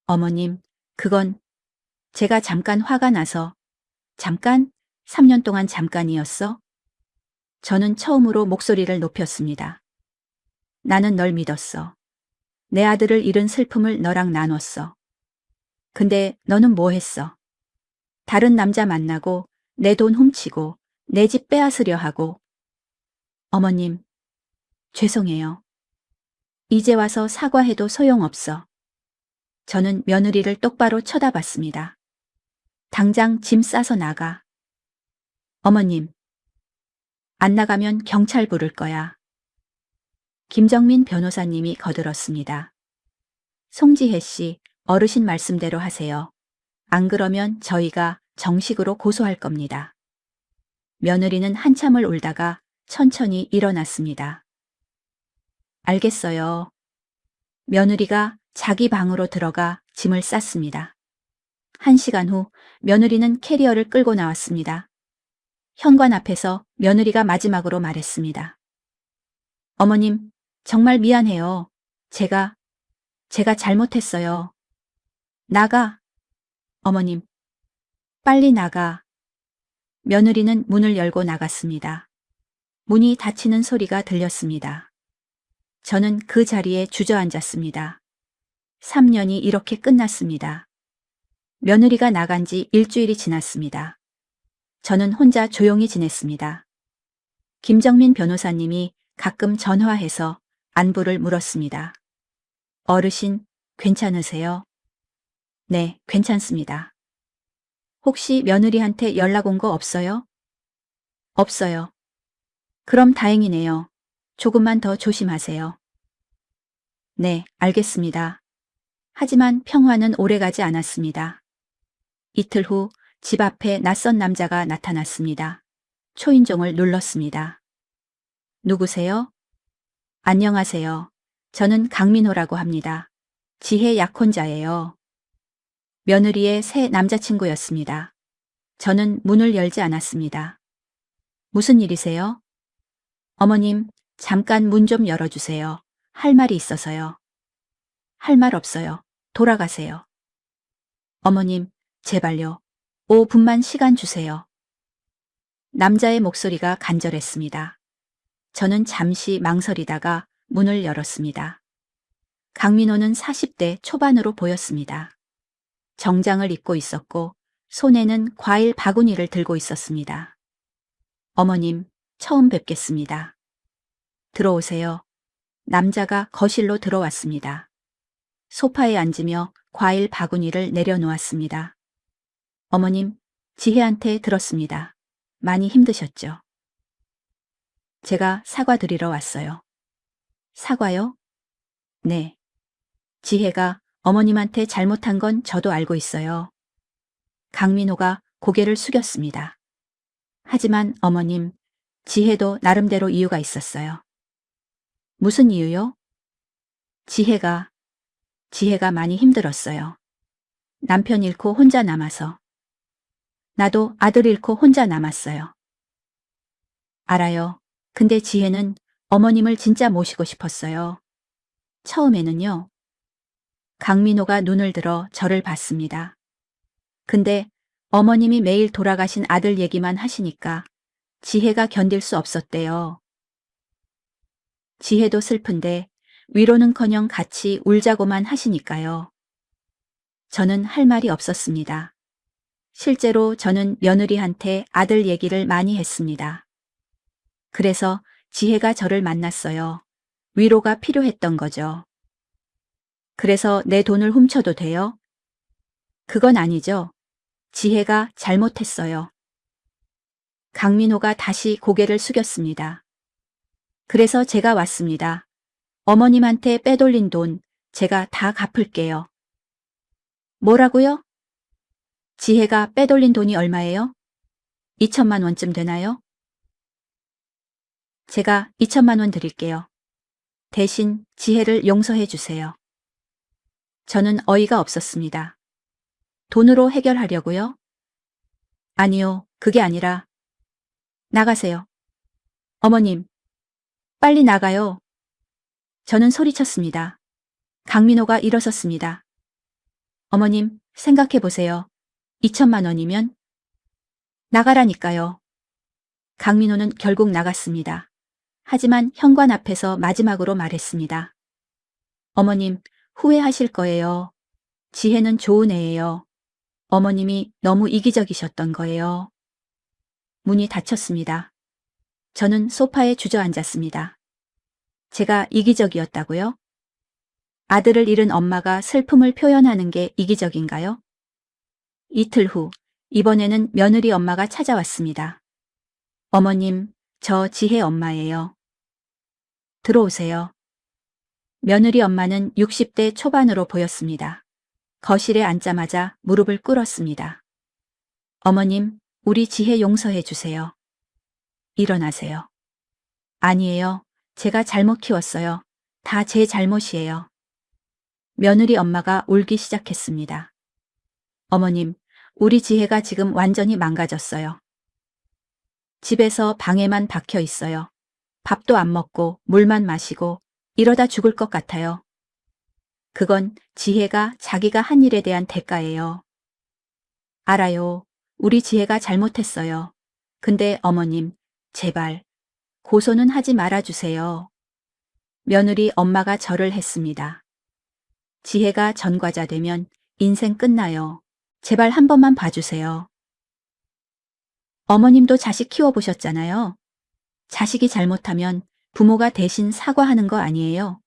어머님, 그건 제가 잠깐 화가 나서. 잠깐? 3년 동안 잠깐이었어? 저는 처음으로 목소리를 높였습니다. 나는 널 믿었어. 내 아들을 잃은 슬픔을 너랑 나눴어. 근데 너는 뭐 했어? 다른 남자 만나고 내 돈 훔치고 내 집 빼앗으려 하고. 어머님, 죄송해요. 이제 와서 사과해도 소용없어. 저는 며느리를 똑바로 쳐다봤습니다. 당장 짐 싸서 나가. 어머님, 안 나가면 경찰 부를 거야. 김정민 변호사님이 거들었습니다. 송지혜 씨, 어르신 말씀대로 하세요. 안 그러면 저희가 정식으로 고소할 겁니다. 며느리는 한참을 울다가 천천히 일어났습니다. 알겠어요. 며느리가 자기 방으로 들어가 짐을 쌌습니다. 1시간 후 며느리는 캐리어를 끌고 나왔습니다. 현관 앞에서 며느리가 마지막으로 말했습니다. 어머님, 정말 미안해요. 제가 잘못했어요. 나가. 어머님, 빨리 나가. 며느리는 문을 열고 나갔습니다. 문이 닫히는 소리가 들렸습니다. 저는 그 자리에 주저앉았습니다. 3년이 이렇게 끝났습니다. 며느리가 나간 지 일주일이 지났습니다. 저는 혼자 조용히 지냈습니다. 김정민 변호사님이 가끔 전화해서 안부를 물었습니다. 어르신, 괜찮으세요? 네, 괜찮습니다. 혹시 며느리한테 연락 온 거 없어요? 없어요. 그럼 다행이네요. 조금만 더 조심하세요. 네, 알겠습니다. 하지만 평화는 오래가지 않았습니다. 이틀 후 집 앞에 낯선 남자가 나타났습니다. 초인종을 눌렀습니다. 누구세요? 안녕하세요. 저는 강민호라고 합니다. 지혜 약혼자예요. 며느리의 새 남자친구였습니다. 저는 문을 열지 않았습니다. 무슨 일이세요? 어머님, 잠깐 문 좀 열어주세요. 할 말이 있어서요. 할 말 없어요. 돌아가세요. 어머님, 제발요. 5분만 시간 주세요. 남자의 목소리가 간절했습니다. 저는 잠시 망설이다가 문을 열었습니다. 강민호는 40대 초반으로 보였습니다. 정장을 입고 있었고 손에는 과일 바구니를 들고 있었습니다. 어머님, 처음 뵙겠습니다. 들어오세요. 남자가 거실로 들어왔습니다. 소파에 앉으며 과일 바구니를 내려놓았습니다. 어머님, 지혜한테 들었습니다. 많이 힘드셨죠? 제가 사과드리러 왔어요. 사과요? 네. 지혜가 어머님한테 잘못한 건 저도 알고 있어요. 강민호가 고개를 숙였습니다. 하지만 어머님, 지혜도 나름대로 이유가 있었어요. 무슨 이유요? 지혜가 많이 힘들었어요. 남편 잃고 혼자 남아서. 나도 아들 잃고 혼자 남았어요. 알아요. 근데 지혜는 어머님을 진짜 모시고 싶었어요. 처음에는요. 강민호가 눈을 들어 저를 봤습니다. 근데 어머님이 매일 돌아가신 아들 얘기만 하시니까 지혜가 견딜 수 없었대요. 지혜도 슬픈데 위로는커녕 같이 울자고만 하시니까요. 저는 할 말이 없었습니다. 실제로 저는 며느리한테 아들 얘기를 많이 했습니다. 그래서 지혜가 저를 만났어요. 위로가 필요했던 거죠. 그래서 내 돈을 훔쳐도 돼요? 그건 아니죠. 지혜가 잘못했어요. 강민호가 다시 고개를 숙였습니다. 그래서 제가 왔습니다. 어머님한테 빼돌린 돈 제가 다 갚을게요. 뭐라고요? 지혜가 빼돌린 돈이 얼마예요? 2천만 원쯤 되나요? 제가 2천만 원 드릴게요. 대신 지혜를 용서해 주세요. 저는 어이가 없었습니다. 돈으로 해결하려고요? 아니요, 그게 아니라 나가세요. 어머님, 빨리 나가요. 저는 소리쳤습니다. 강민호가 일어섰습니다. 어머님, 생각해 보세요. 2천만 원이면 나가라니까요. 강민호는 결국 나갔습니다. 하지만 현관 앞에서 마지막으로 말했습니다. 어머님, 후회하실 거예요. 지혜는 좋은 애예요. 어머님이 너무 이기적이셨던 거예요. 문이 닫혔습니다. 저는 소파에 주저앉았습니다. 제가 이기적이었다고요? 아들을 잃은 엄마가 슬픔을 표현하는 게 이기적인가요? 이틀 후, 이번에는 며느리 엄마가 찾아왔습니다. 어머님, 저 지혜 엄마예요. 들어오세요. 며느리 엄마는 60대 초반으로 보였습니다. 거실에 앉자마자 무릎을 꿇었습니다. 어머님, 우리 지혜 용서해 주세요. 일어나세요. 아니에요. 제가 잘못 키웠어요. 다 제 잘못이에요. 며느리 엄마가 울기 시작했습니다. 어머님, 우리 지혜가 지금 완전히 망가졌어요. 집에서 방에만 박혀 있어요. 밥도 안 먹고 물만 마시고 이러다 죽을 것 같아요. 그건 지혜가 자기가 한 일에 대한 대가예요. 알아요. 우리 지혜가 잘못했어요. 근데 어머님, 제발 고소는 하지 말아주세요. 며느리 엄마가 절을 했습니다. 지혜가 전과자 되면 인생 끝나요. 제발 한 번만 봐주세요. 어머님도 자식 키워보셨잖아요. 자식이 잘못하면 부모가 대신 사과하는 거 아니에요?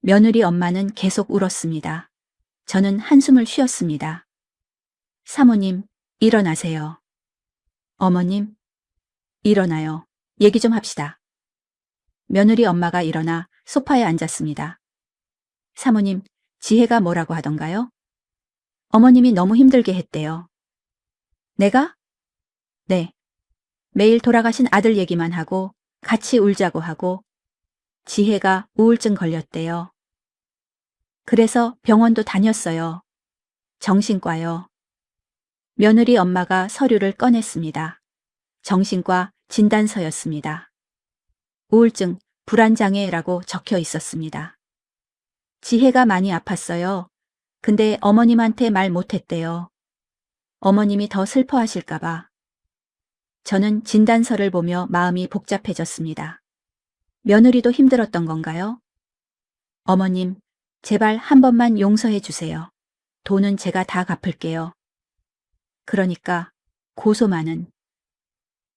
며느리 엄마는 계속 울었습니다. 저는 한숨을 쉬었습니다. 사모님, 일어나세요. 어머님, 일어나요. 얘기 좀 합시다. 며느리 엄마가 일어나 소파에 앉았습니다. 사모님, 지혜가 뭐라고 하던가요? 어머님이 너무 힘들게 했대요. 내가? 네. 매일 돌아가신 아들 얘기만 하고 같이 울자고 하고 지혜가 우울증 걸렸대요. 그래서 병원도 다녔어요. 정신과요. 며느리 엄마가 서류를 꺼냈습니다. 정신과 진단서였습니다. 우울증, 불안장애라고 적혀 있었습니다. 지혜가 많이 아팠어요. 근데 어머님한테 말 못했대요. 어머님이 더 슬퍼하실까봐. 저는 진단서를 보며 마음이 복잡해졌습니다. 며느리도 힘들었던 건가요? 어머님, 제발 한 번만 용서해 주세요. 돈은 제가 다 갚을게요. 그러니까 고소만은.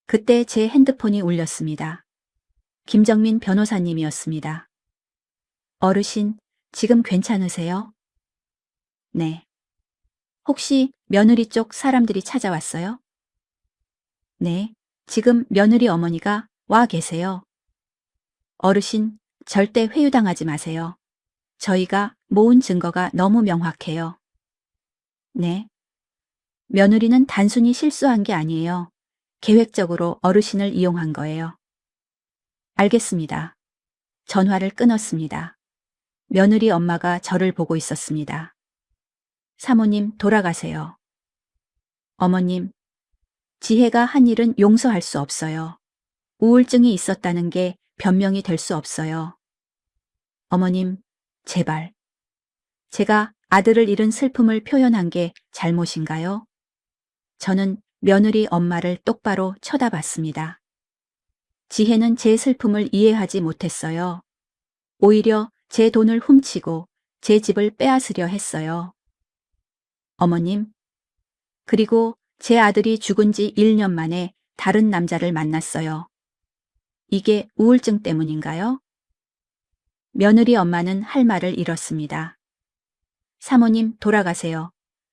그때 제 핸드폰이 울렸습니다. 김정민 변호사님이었습니다. 어르신, 지금 괜찮으세요? 네. 혹시 며느리 쪽 사람들이 찾아왔어요? 네. 지금 며느리 어머니가 와 계세요. 어르신, 절대 회유당하지 마세요. 저희가 모은 증거가 너무 명확해요. 네. 며느리는 단순히 실수한 게 아니에요. 계획적으로 어르신을 이용한 거예요. 알겠습니다. 전화를 끊었습니다. 며느리 엄마가 저를 보고 있었습니다. 사모님, 돌아가세요. 어머님, 지혜가 한 일은 용서할 수 없어요. 우울증이 있었다는 게 변명이 될 수 없어요. 어머님, 제발. 제가 아들을 잃은 슬픔을 표현한 게 잘못인가요? 저는 며느리 엄마를 똑바로 쳐다봤습니다. 지혜는 제 슬픔을 이해하지 못했어요. 오히려 제 돈을 훔치고 제 집을 빼앗으려 했어요. 어머님, 그리고 제 아들이 죽은 지 1년 만에 다른 남자를 만났어요. 이게 우울증 때문인가요? 며느리 엄마는 할 말을 잃었습니다. 사모님, 돌아가세요.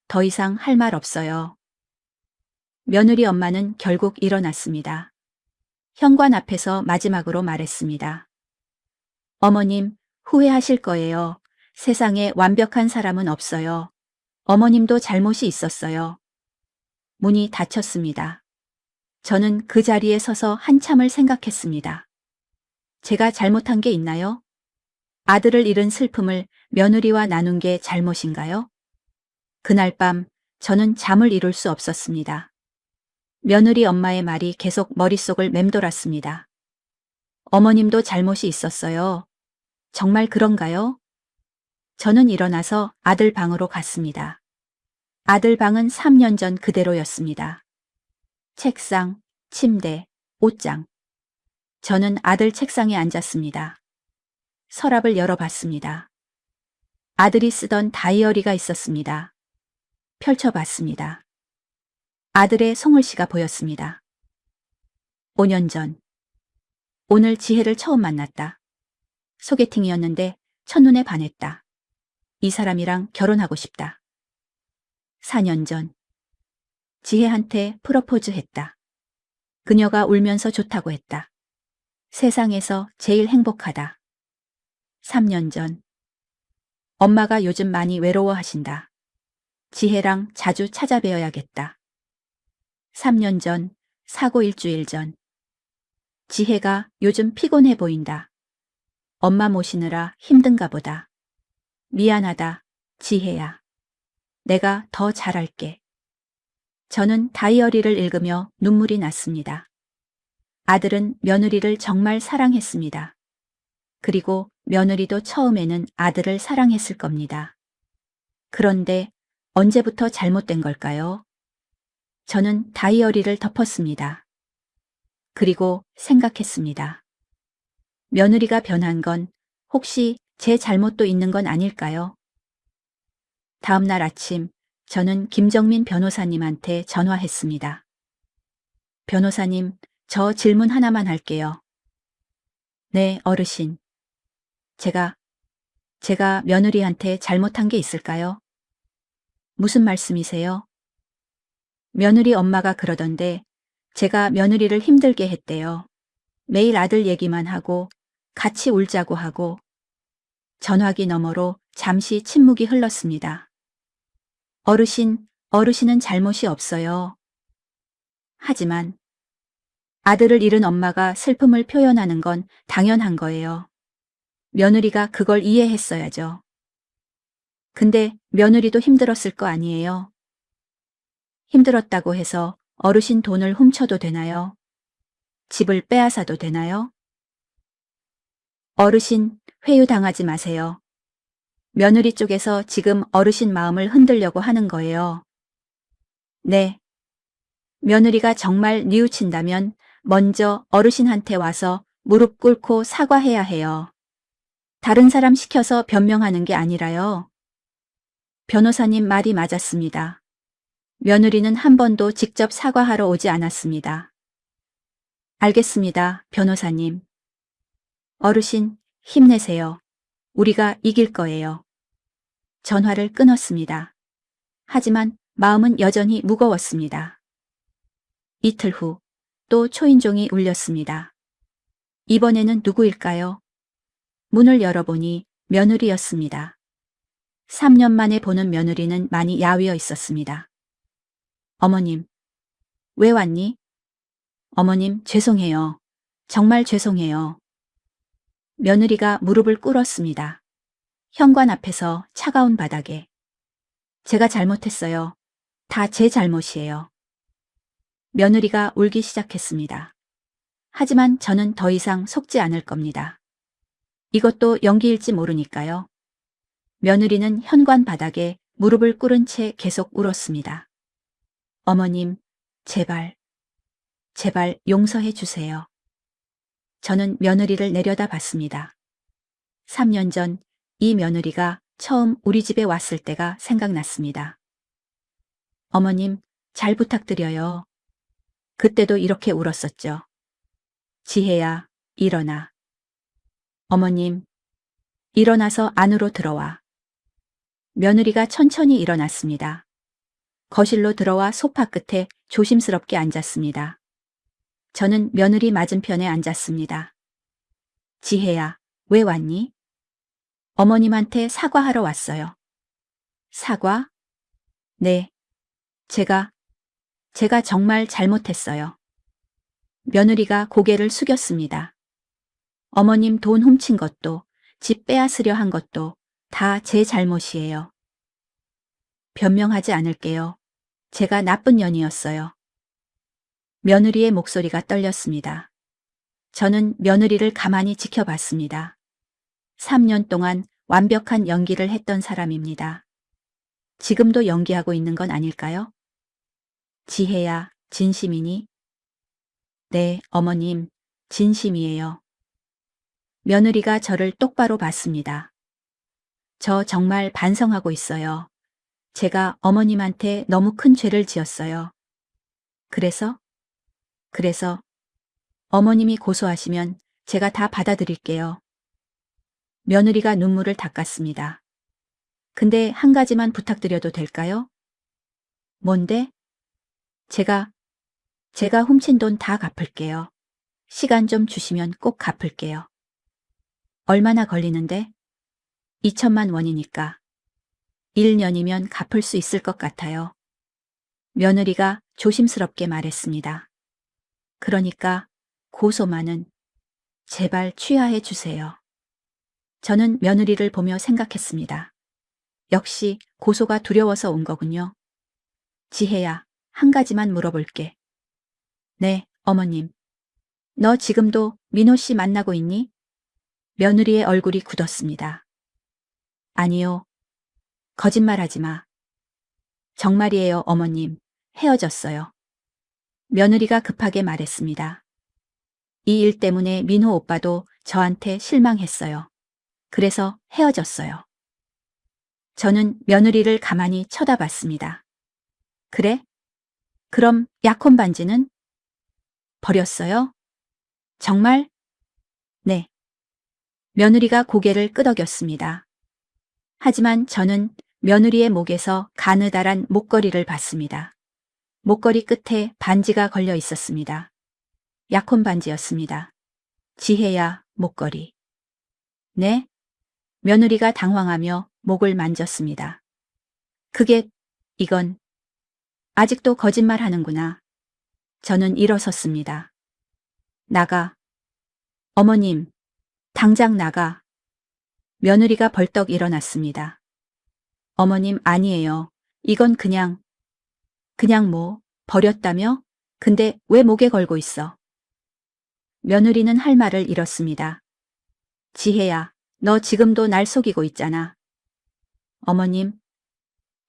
더 이상 할 말 없어요. 며느리 엄마는 결국 일어났습니다. 현관 앞에서 마지막으로 말했습니다. 어머님, 후회하실 거예요. 세상에 완벽한 사람은 없어요. 어머님도 잘못이 있었어요. 문이 닫혔습니다. 저는 그 자리에 서서 한참을 생각했습니다. 제가 잘못한 게 있나요? 아들을 잃은 슬픔을 며느리와 나눈 게 잘못인가요? 그날 밤 저는 잠을 이룰 수 없었습니다. 며느리 엄마의 말이 계속 머릿속을 맴돌았습니다. 어머님도 잘못이 있었어요. 정말 그런가요? 저는 일어나서 아들 방으로 갔습니다. 아들 방은 3년 전 그대로였습니다. 책상, 침대, 옷장. 저는 아들 책상에 앉았습니다. 서랍을 열어봤습니다. 아들이 쓰던 다이어리가 있었습니다. 펼쳐봤습니다. 아들의 송글씨가 보였습니다. 5년 전. 오늘 지혜를 처음 만났다. 소개팅이었는데 첫눈에 반했다. 이 사람이랑 결혼하고 싶다. 4년 전. 지혜한테 프러포즈 했다. 그녀가 울면서 좋다고 했다. 세상에서 제일 행복하다. 3년 전. 엄마가 요즘 많이 외로워하신다. 지혜랑 자주 찾아뵈어야겠다. 3년 전, 사고 일주일 전. 지혜가 요즘 피곤해 보인다. 엄마 모시느라 힘든가 보다. 미안하다, 지혜야. 내가 더 잘할게. 저는 다이어리를 읽으며 눈물이 났습니다. 아들은 며느리를 정말 사랑했습니다. 그리고 며느리도 처음에는 아들을 사랑했을 겁니다. 그런데 언제부터 잘못된 걸까요? 저는 다이어리를 덮었습니다. 그리고 생각했습니다. 며느리가 변한 건 혹시 제 잘못도 있는 건 아닐까요? 다음 날 아침 저는 김정민 변호사님한테 전화했습니다. 변호사님, 저 질문 하나만 할게요. 네, 어르신. 제가 며느리한테 잘못한 게 있을까요? 무슨 말씀이세요? 며느리 엄마가 그러던데 제가 며느리를 힘들게 했대요. 매일 아들 얘기만 하고 같이 울자고 하고 전화기 너머로 잠시 침묵이 흘렀습니다. 어르신은 잘못이 없어요. 하지만 아들을 잃은 엄마가 슬픔을 표현하는 건 당연한 거예요. 며느리가 그걸 이해했어야죠. 근데 며느리도 힘들었을 거 아니에요. 힘들었다고 해서 어르신 돈을 훔쳐도 되나요? 집을 빼앗아도 되나요? 어르신, 회유당하지 마세요. 며느리 쪽에서 지금 어르신 마음을 흔들려고 하는 거예요. 네. 며느리가 정말 뉘우친다면 먼저 어르신한테 와서 무릎 꿇고 사과해야 해요. 다른 사람 시켜서 변명하는 게 아니라요. 변호사님 말이 맞았습니다. 며느리는 한 번도 직접 사과하러 오지 않았습니다. 알겠습니다, 변호사님. 어르신, 힘내세요. 우리가 이길 거예요. 전화를 끊었습니다. 하지만 마음은 여전히 무거웠습니다. 이틀 후 또 초인종이 울렸습니다. 이번에는 누구일까요? 문을 열어보니 며느리였습니다. 3년 만에 보는 며느리는 많이 야위어 있었습니다. 어머님, 왜 왔니? 어머님, 죄송해요. 정말 죄송해요. 며느리가 무릎을 꿇었습니다. 현관 앞에서 차가운 바닥에. 제가 잘못했어요. 다 제 잘못이에요. 며느리가 울기 시작했습니다. 하지만 저는 더 이상 속지 않을 겁니다. 이것도 연기일지 모르니까요. 며느리는 현관 바닥에 무릎을 꿇은 채 계속 울었습니다. 어머님, 제발 용서해 주세요. 저는 며느리를 내려다봤습니다. 3년 전 이 며느리가 처음 우리 집에 왔을 때가 생각났습니다. 어머님, 잘 부탁드려요. 그때도 이렇게 울었었죠. 지혜야, 일어나. 어머님, 일어나서 안으로 들어와. 며느리가 천천히 일어났습니다. 거실로 들어와 소파 끝에 조심스럽게 앉았습니다. 저는 며느리 맞은편에 앉았습니다. 지혜야, 왜 왔니? 어머님한테 사과하러 왔어요. 사과? 네. 제가 정말 잘못했어요. 며느리가 고개를 숙였습니다. 어머님 돈 훔친 것도, 집 빼앗으려 한 것도 다 제 잘못이에요. 변명하지 않을게요. 제가 나쁜 년이었어요. 며느리의 목소리가 떨렸습니다. 저는 며느리를 가만히 지켜봤습니다. 3년 동안 완벽한 연기를 했던 사람입니다. 지금도 연기하고 있는 건 아닐까요? 지혜야, 진심이니? 네, 어머님, 진심이에요. 며느리가 저를 똑바로 봤습니다. 저 정말 반성하고 있어요. 제가 어머님한테 너무 큰 죄를 지었어요. 그래서 어머님이 고소하시면 제가 다 받아들일게요. 며느리가 눈물을 닦았습니다. 근데 한 가지만 부탁드려도 될까요? 뭔데? 제가 훔친 돈 다 갚을게요. 시간 좀 주시면 꼭 갚을게요. 얼마나 걸리는데? 2천만 원이니까. 1년이면 갚을 수 있을 것 같아요. 며느리가 조심스럽게 말했습니다. 그러니까 고소만은 제발 취하해 주세요. 저는 며느리를 보며 생각했습니다. 역시 고소가 두려워서 온 거군요. 지혜야, 한 가지만 물어볼게. 네, 어머님. 너 지금도 민호 씨 만나고 있니? 며느리의 얼굴이 굳었습니다. 아니요. 거짓말하지 마. 정말이에요, 어머님. 헤어졌어요. 며느리가 급하게 말했습니다. 이 일 때문에 민호 오빠도 저한테 실망했어요. 그래서 헤어졌어요. 저는 며느리를 가만히 쳐다봤습니다. 그래? 그럼 약혼 반지는? 버렸어요? 정말? 네. 며느리가 고개를 끄덕였습니다. 하지만 저는 며느리의 목에서 가느다란 목걸이를 봤습니다. 목걸이 끝에 반지가 걸려 있었습니다. 약혼 반지였습니다. 지혜야, 목걸이. 네? 며느리가 당황하며 목을 만졌습니다. 이건 아직도 거짓말 하는구나. 저는 일어섰습니다. 나가. 어머님, 당장 나가. 며느리가 벌떡 일어났습니다. 어머님, 아니에요. 이건 그냥 버렸다며? 근데 왜 목에 걸고 있어? 며느리는 할 말을 잃었습니다. 지혜야, 너 지금도 날 속이고 있잖아. 어머님,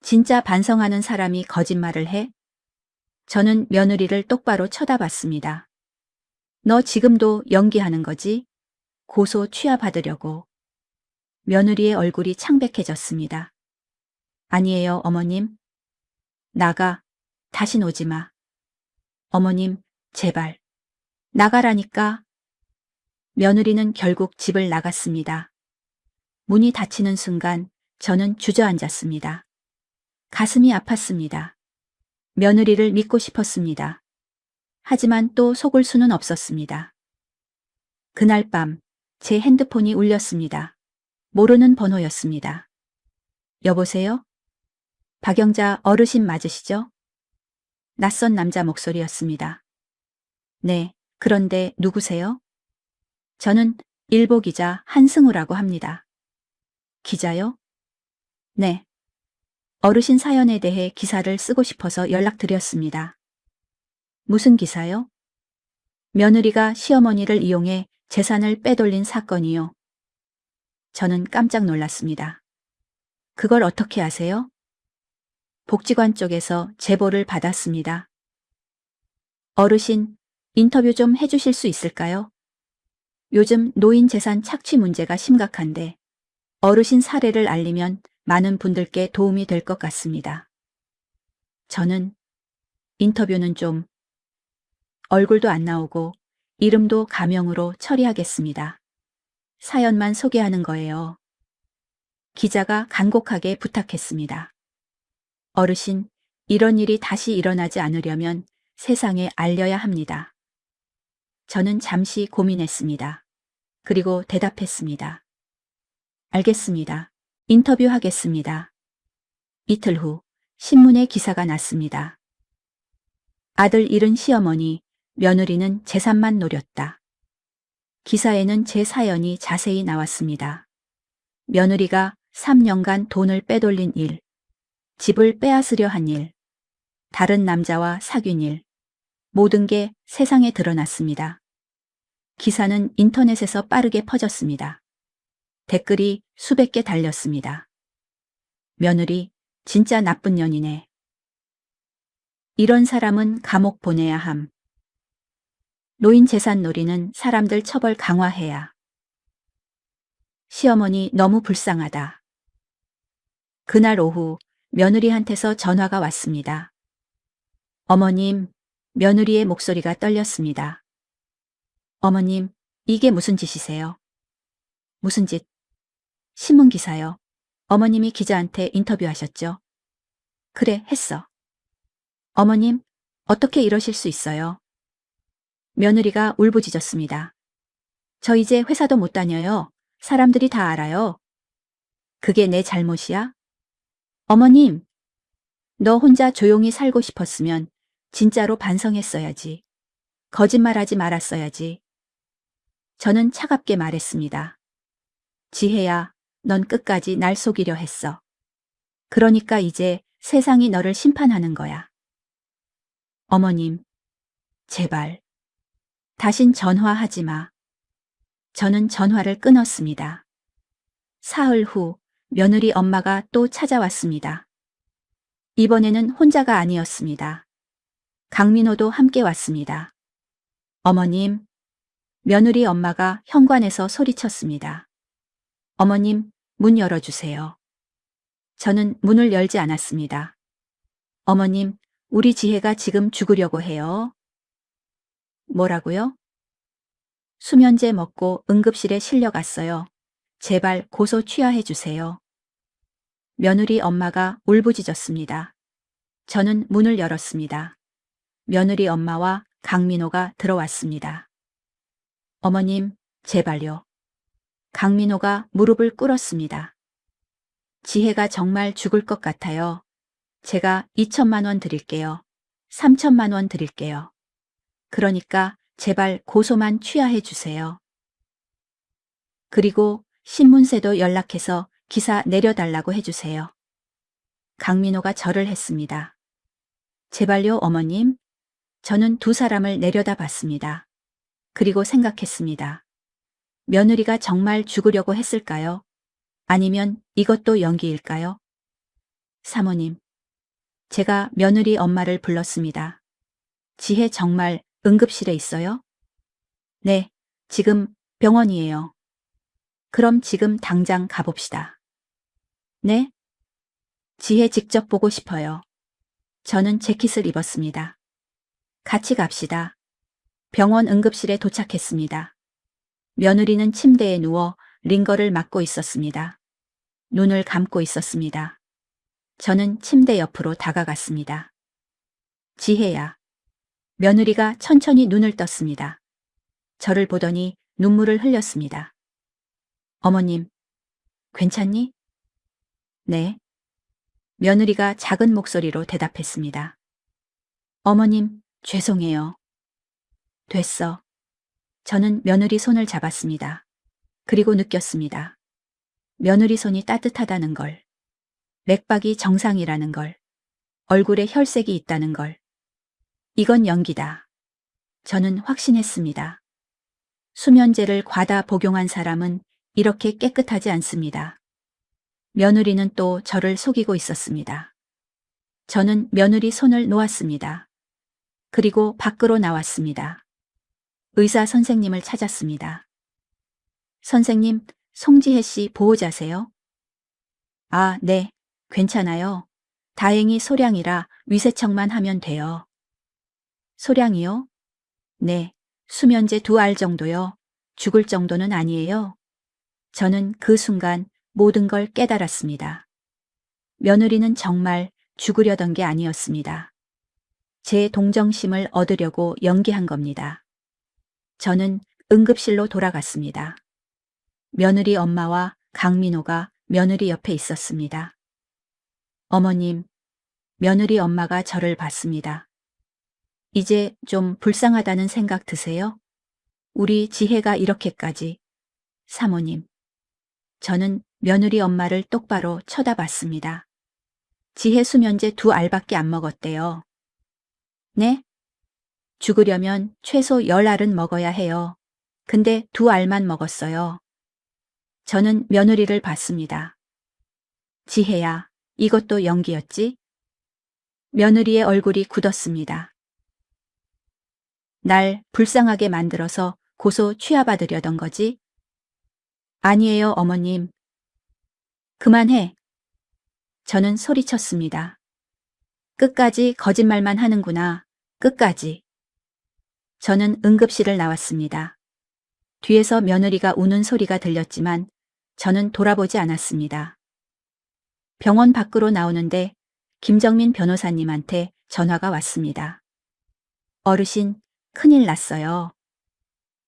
진짜 반성하는 사람이 거짓말을 해? 저는 며느리를 똑바로 쳐다봤습니다. 너 지금도 연기하는 거지? 고소 취하받으려고. 며느리의 얼굴이 창백해졌습니다. 아니에요, 어머님. 나가. 다신 오지 마. 어머님, 제발. 나가라니까. 며느리는 결국 집을 나갔습니다. 문이 닫히는 순간 저는 주저앉았습니다. 가슴이 아팠습니다. 며느리를 믿고 싶었습니다. 하지만 또 속을 수는 없었습니다. 그날 밤 제 핸드폰이 울렸습니다. 모르는 번호였습니다. 여보세요? 박영자 어르신 맞으시죠? 낯선 남자 목소리였습니다. 네, 그런데 누구세요? 저는 일보 기자 한승우라고 합니다. 기자요? 네. 어르신 사연에 대해 기사를 쓰고 싶어서 연락드렸습니다. 무슨 기사요? 며느리가 시어머니를 이용해 재산을 빼돌린 사건이요. 저는 깜짝 놀랐습니다. 그걸 어떻게 아세요? 복지관 쪽에서 제보를 받았습니다. 어르신, 인터뷰 좀 해주실 수 있을까요? 요즘 노인 재산 착취 문제가 심각한데 어르신 사례를 알리면 많은 분들께 도움이 될 것 같습니다. 저는 인터뷰는 좀 얼굴도 안 나오고 이름도 가명으로 처리하겠습니다. 사연만 소개하는 거예요. 기자가 간곡하게 부탁했습니다. 어르신, 이런 일이 다시 일어나지 않으려면 세상에 알려야 합니다. 저는 잠시 고민했습니다. 그리고 대답했습니다. 알겠습니다. 인터뷰하겠습니다. 이틀 후 신문에 기사가 났습니다. 아들 잃은 시어머니, 며느리는 재산만 노렸다. 기사에는 제 사연이 자세히 나왔습니다. 며느리가 3년간 돈을 빼돌린 일, 집을 빼앗으려 한 일, 다른 남자와 사귄 일, 모든 게 세상에 드러났습니다. 기사는 인터넷에서 빠르게 퍼졌습니다. 댓글이 수백 개 달렸습니다. 며느리, 진짜 나쁜 년이네. 이런 사람은 감옥 보내야 함. 노인 재산 놀이는 사람들 처벌 강화해야. 시어머니 너무 불쌍하다. 그날 오후 며느리한테서 전화가 왔습니다. 어머님, 며느리의 목소리가 떨렸습니다. 어머님, 이게 무슨 짓이세요? 무슨 짓? 신문 기사요. 어머님이 기자한테 인터뷰하셨죠? 그래, 했어. 어머님, 어떻게 이러실 수 있어요? 며느리가 울부짖었습니다. 저 이제 회사도 못 다녀요. 사람들이 다 알아요. 그게 내 잘못이야? 어머님, 너 혼자 조용히 살고 싶었으면 진짜로 반성했어야지. 거짓말하지 말았어야지. 저는 차갑게 말했습니다. 지혜야, 넌 끝까지 날 속이려 했어. 그러니까 이제 세상이 너를 심판하는 거야. 어머님, 제발. 다신 전화하지 마. 저는 전화를 끊었습니다. 사흘 후 며느리 엄마가 또 찾아왔습니다. 이번에는 혼자가 아니었습니다. 강민호도 함께 왔습니다. 어머님, 며느리 엄마가 현관에서 소리쳤습니다. 어머님, 문 열어주세요. 저는 문을 열지 않았습니다. 어머님, 우리 지혜가 지금 죽으려고 해요. 뭐라고요? 수면제 먹고 응급실에 실려갔어요. 제발 고소 취하해 주세요. 며느리 엄마가 울부짖었습니다. 저는 문을 열었습니다. 며느리 엄마와 강민호가 들어왔습니다. 어머님, 제발요. 강민호가 무릎을 꿇었습니다. 지혜가 정말 죽을 것 같아요. 제가 2천만 원 드릴게요. 3천만 원 드릴게요. 그러니까 제발 고소만 취하해 주세요. 그리고 신문사도 연락해서 기사 내려달라고 해주세요. 강민호가 절을 했습니다. 제발요, 어머님. 저는 두 사람을 내려다 봤습니다. 그리고 생각했습니다. 며느리가 정말 죽으려고 했을까요? 아니면 이것도 연기일까요? 사모님, 제가 며느리 엄마를 불렀습니다. 지혜 정말 응급실에 있어요? 네, 지금 병원이에요. 그럼 지금 당장 가봅시다. 네? 지혜 직접 보고 싶어요. 저는 재킷을 입었습니다. 같이 갑시다. 병원 응급실에 도착했습니다. 며느리는 침대에 누워 링거를 맞고 있었습니다. 눈을 감고 있었습니다. 저는 침대 옆으로 다가갔습니다. 지혜야. 며느리가 천천히 눈을 떴습니다. 저를 보더니 눈물을 흘렸습니다. 어머님, 괜찮니? 네. 며느리가 작은 목소리로 대답했습니다. 어머님, 죄송해요. 됐어. 저는 며느리 손을 잡았습니다. 그리고 느꼈습니다. 며느리 손이 따뜻하다는 걸, 맥박이 정상이라는 걸, 얼굴에 혈색이 있다는 걸. 이건 연기다. 저는 확신했습니다. 수면제를 과다 복용한 사람은 이렇게 깨끗하지 않습니다. 며느리는 또 저를 속이고 있었습니다. 저는 며느리 손을 놓았습니다. 그리고 밖으로 나왔습니다. 의사 선생님을 찾았습니다. 선생님, 송지혜 씨 보호자세요? 아, 네, 괜찮아요. 다행히 소량이라 위세청만 하면 돼요. 소량이요? 네, 수면제 2알 정도요. 죽을 정도는 아니에요. 저는 그 순간 모든 걸 깨달았습니다. 며느리는 정말 죽으려던 게 아니었습니다. 제 동정심을 얻으려고 연기한 겁니다. 저는 응급실로 돌아갔습니다. 며느리 엄마와 강민호가 며느리 옆에 있었습니다. 어머님, 며느리 엄마가 저를 봤습니다. 이제 좀 불쌍하다는 생각 드세요? 우리 지혜가 이렇게까지. 사모님, 저는 며느리 엄마를 똑바로 쳐다봤습니다. 지혜 수면제 2알밖에 안 먹었대요. 네? 죽으려면 최소 10알은 먹어야 해요. 근데 2알만 먹었어요. 저는 며느리를 봤습니다. 지혜야, 이것도 연기였지? 며느리의 얼굴이 굳었습니다. 날 불쌍하게 만들어서 고소 취하받으려던 거지? 아니에요, 어머님. 그만해. 저는 소리쳤습니다. 끝까지 거짓말만 하는구나. 끝까지. 저는 응급실을 나왔습니다. 뒤에서 며느리가 우는 소리가 들렸지만 저는 돌아보지 않았습니다. 병원 밖으로 나오는데 김정민 변호사님한테 전화가 왔습니다. 어르신, 큰일 났어요.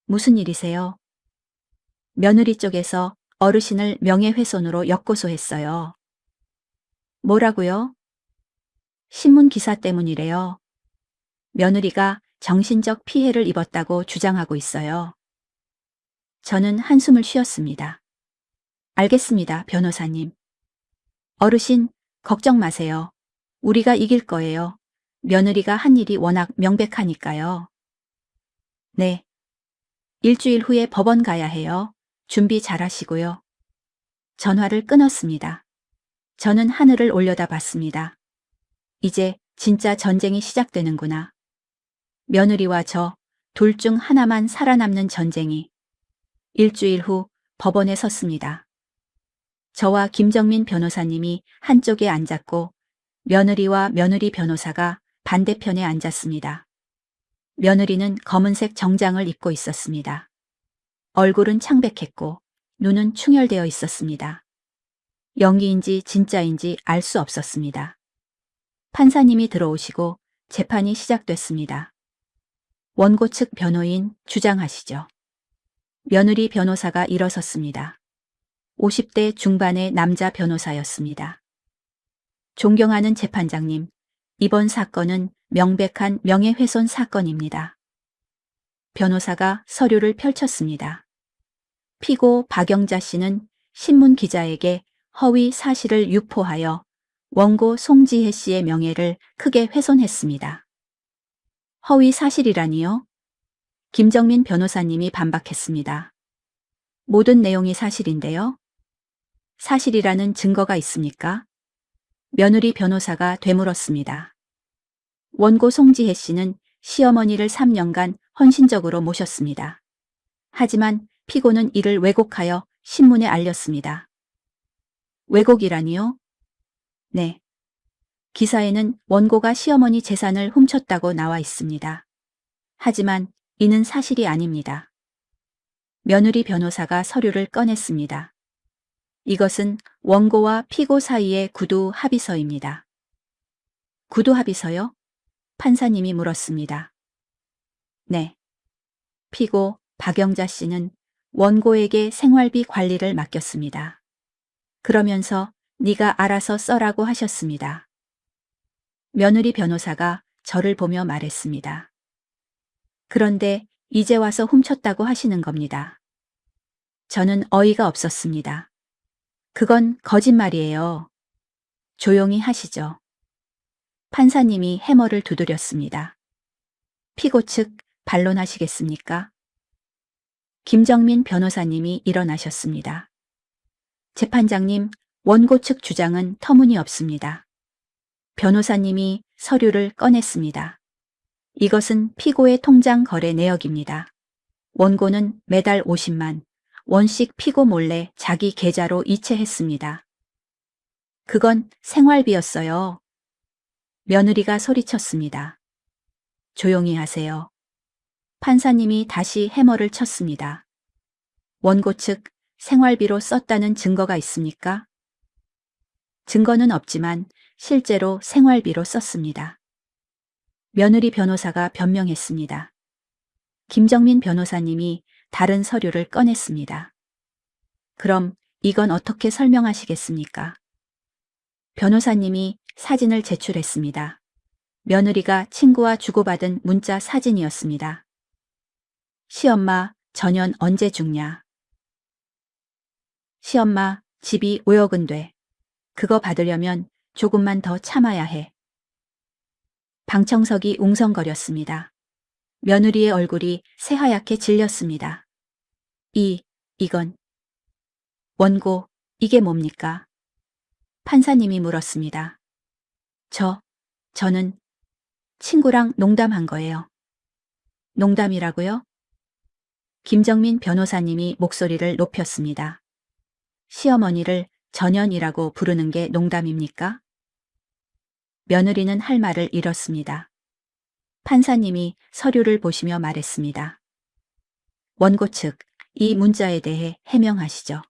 무슨 일이세요? 며느리 쪽에서 어르신을 명예훼손으로 역고소했어요. 뭐라고요? 신문 기사 때문이래요. 며느리가 정신적 피해를 입었다고 주장하고 있어요. 저는 한숨을 쉬었습니다. 알겠습니다, 변호사님. 어르신, 걱정 마세요. 우리가 이길 거예요. 며느리가 한 일이 워낙 명백하니까요. 네. 일주일 후에 법원 가야 해요. 준비 잘 하시고요. 전화를 끊었습니다. 저는 하늘을 올려다봤습니다. 이제 진짜 전쟁이 시작되는구나. 며느리와 저 둘 중 하나만 살아남는 전쟁이. 일주일 후 법원에 섰습니다. 저와 김정민 변호사님이 한쪽에 앉았고 며느리와 며느리 변호사가 반대편에 앉았습니다. 며느리는 검은색 정장을 입고 있었습니다. 얼굴은 창백했고 눈은 충혈되어 있었습니다. 연기인지 진짜인지 알 수 없었습니다. 판사님이 들어오시고 재판이 시작됐습니다. 원고 측 변호인 주장하시죠. 며느리 변호사가 일어섰습니다. 50대 중반의 남자 변호사였습니다. 존경하는 재판장님, 이번 사건은 명백한 명예훼손 사건입니다. 변호사가 서류를 펼쳤습니다. 피고 박영자 씨는 신문 기자에게 허위 사실을 유포하여 원고 송지혜 씨의 명예를 크게 훼손했습니다. 허위 사실이라니요? 김정민 변호사님이 반박했습니다. 모든 내용이 사실인데요. 사실이라는 증거가 있습니까? 며느리 변호사가 되물었습니다. 원고 송지혜 씨는 시어머니를 3년간 헌신적으로 모셨습니다. 하지만 피고는 이를 왜곡하여 신문에 알렸습니다. 왜곡이라니요? 네. 기사에는 원고가 시어머니 재산을 훔쳤다고 나와 있습니다. 하지만 이는 사실이 아닙니다. 며느리 변호사가 서류를 꺼냈습니다. 이것은 원고와 피고 사이의 구두 합의서입니다. 구두 합의서요? 판사님이 물었습니다. 네. 피고 박영자 씨는 원고에게 생활비 관리를 맡겼습니다. 그러면서 네가 알아서 써라고 하셨습니다. 며느리 변호사가 저를 보며 말했습니다. 그런데 이제 와서 훔쳤다고 하시는 겁니다. 저는 어이가 없었습니다. 그건 거짓말이에요. 조용히 하시죠. 판사님이 해머를 두드렸습니다. 피고 측 반론하시겠습니까? 김정민 변호사님이 일어나셨습니다. 재판장님, 원고 측 주장은 터무니없습니다. 변호사님이 서류를 꺼냈습니다. 이것은 피고의 통장 거래 내역입니다. 원고는 매달 50만 원씩 피고 몰래 자기 계좌로 이체했습니다. 그건 생활비였어요. 며느리가 소리쳤습니다. 조용히 하세요. 판사님이 다시 해머를 쳤습니다. 원고 측 생활비로 썼다는 증거가 있습니까? 증거는 없지만 실제로 생활비로 썼습니다. 며느리 변호사가 변명했습니다. 김정민 변호사님이 다른 서류를 꺼냈습니다. 그럼 이건 어떻게 설명하시겠습니까? 변호사님이 사진을 제출했습니다. 며느리가 친구와 주고받은 문자 사진이었습니다. 시엄마, 전현 언제 죽냐? 시엄마, 집이 5억은 돼. 그거 받으려면 조금만 더 참아야 해. 방청석이 웅성거렸습니다. 며느리의 얼굴이 새하얗게 질렸습니다. 이건. 원고, 이게 뭡니까? 판사님이 물었습니다. 저는 친구랑 농담한 거예요. 농담이라고요? 김정민 변호사님이 목소리를 높였습니다. 시어머니를 전현이라고 부르는 게 농담입니까? 며느리는 할 말을 잃었습니다. 판사님이 서류를 보시며 말했습니다. 원고 측, 이 문자에 대해 해명하시죠.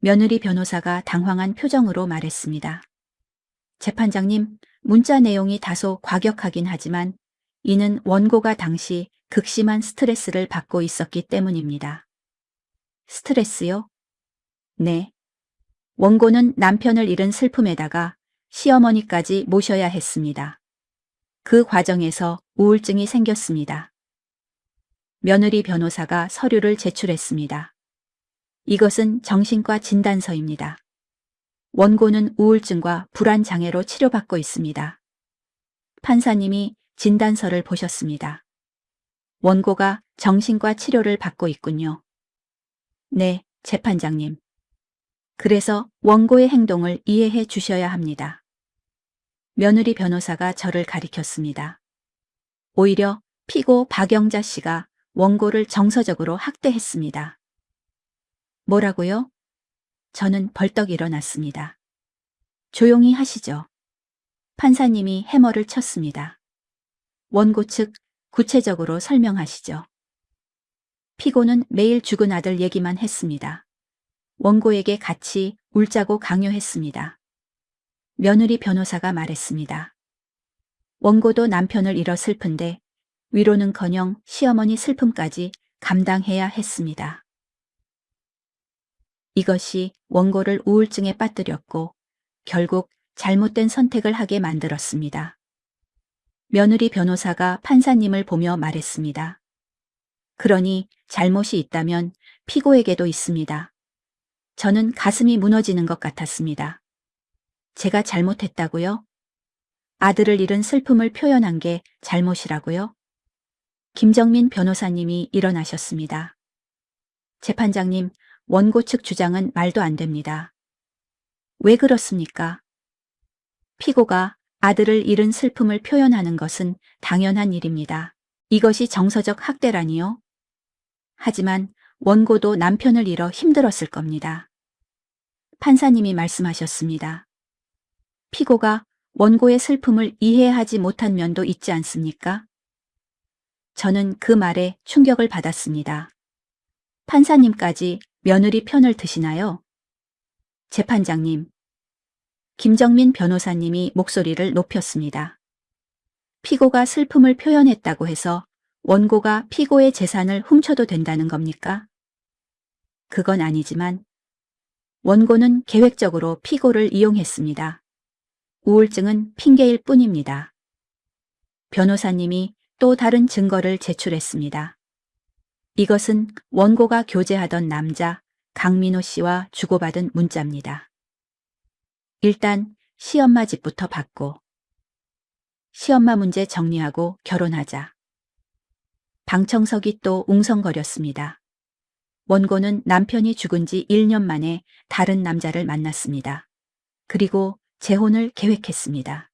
며느리 변호사가 당황한 표정으로 말했습니다. 재판장님, 문자 내용이 다소 과격하긴 하지만 이는 원고가 당시 극심한 스트레스를 받고 있었기 때문입니다. 스트레스요? 네. 원고는 남편을 잃은 슬픔에다가 시어머니까지 모셔야 했습니다. 그 과정에서 우울증이 생겼습니다. 며느리 변호사가 서류를 제출했습니다. 이것은 정신과 진단서입니다. 원고는 우울증과 불안장애로 치료받고 있습니다. 판사님이 진단서를 보셨습니다. 원고가 정신과 치료를 받고 있군요. 네, 재판장님. 그래서 원고의 행동을 이해해 주셔야 합니다. 며느리 변호사가 저를 가리켰습니다. 오히려 피고 박영자 씨가 원고를 정서적으로 학대했습니다. 뭐라고요? 저는 벌떡 일어났습니다. 조용히 하시죠. 판사님이 해머를 쳤습니다. 원고 측 구체적으로 설명하시죠. 피고는 매일 죽은 아들 얘기만 했습니다. 원고에게 같이 울자고 강요했습니다. 며느리 변호사가 말했습니다. 원고도 남편을 잃어 슬픈데 위로는커녕 시어머니 슬픔까지 감당해야 했습니다. 이것이 원고를 우울증에 빠뜨렸고 결국 잘못된 선택을 하게 만들었습니다. 며느리 변호사가 판사님을 보며 말했습니다. 그러니 잘못이 있다면 피고에게도 있습니다. 저는 가슴이 무너지는 것 같았습니다. 제가 잘못했다고요? 아들을 잃은 슬픔을 표현한 게 잘못이라고요? 김정민 변호사님이 일어나셨습니다. 재판장님, 원고 측 주장은 말도 안 됩니다. 왜 그렇습니까? 피고가 아들을 잃은 슬픔을 표현하는 것은 당연한 일입니다. 이것이 정서적 학대라니요? 하지만 원고도 남편을 잃어 힘들었을 겁니다. 판사님이 말씀하셨습니다. 피고가 원고의 슬픔을 이해하지 못한 면도 있지 않습니까? 저는 그 말에 충격을 받았습니다. 판사님까지 며느리 편을 드시나요? 재판장님, 김정민 변호사님이 목소리를 높였습니다. 피고가 슬픔을 표현했다고 해서 원고가 피고의 재산을 훔쳐도 된다는 겁니까? 그건 아니지만 원고는 계획적으로 피고를 이용했습니다. 우울증은 핑계일 뿐입니다. 변호사님이 또 다른 증거를 제출했습니다. 이것은 원고가 교제하던 남자 강민호 씨와 주고받은 문자입니다. 일단 시엄마 집부터 받고 시엄마 문제 정리하고 결혼하자. 방청석이 또 웅성거렸습니다. 원고는 남편이 죽은 지 1년 만에 다른 남자를 만났습니다. 그리고 재혼을 계획했습니다.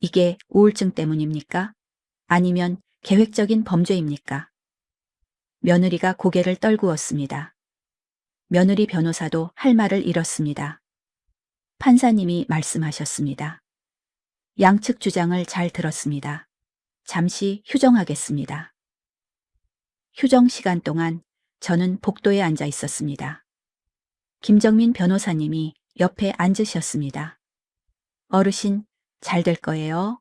이게 우울증 때문입니까? 아니면 계획적인 범죄입니까? 며느리가 고개를 떨구었습니다. 며느리 변호사도 할 말을 잃었습니다. 판사님이 말씀하셨습니다. 양측 주장을 잘 들었습니다. 잠시 휴정하겠습니다. 휴정 시간 동안 저는 복도에 앉아 있었습니다. 김정민 변호사님이 옆에 앉으셨습니다. 어르신, 잘 될 거예요?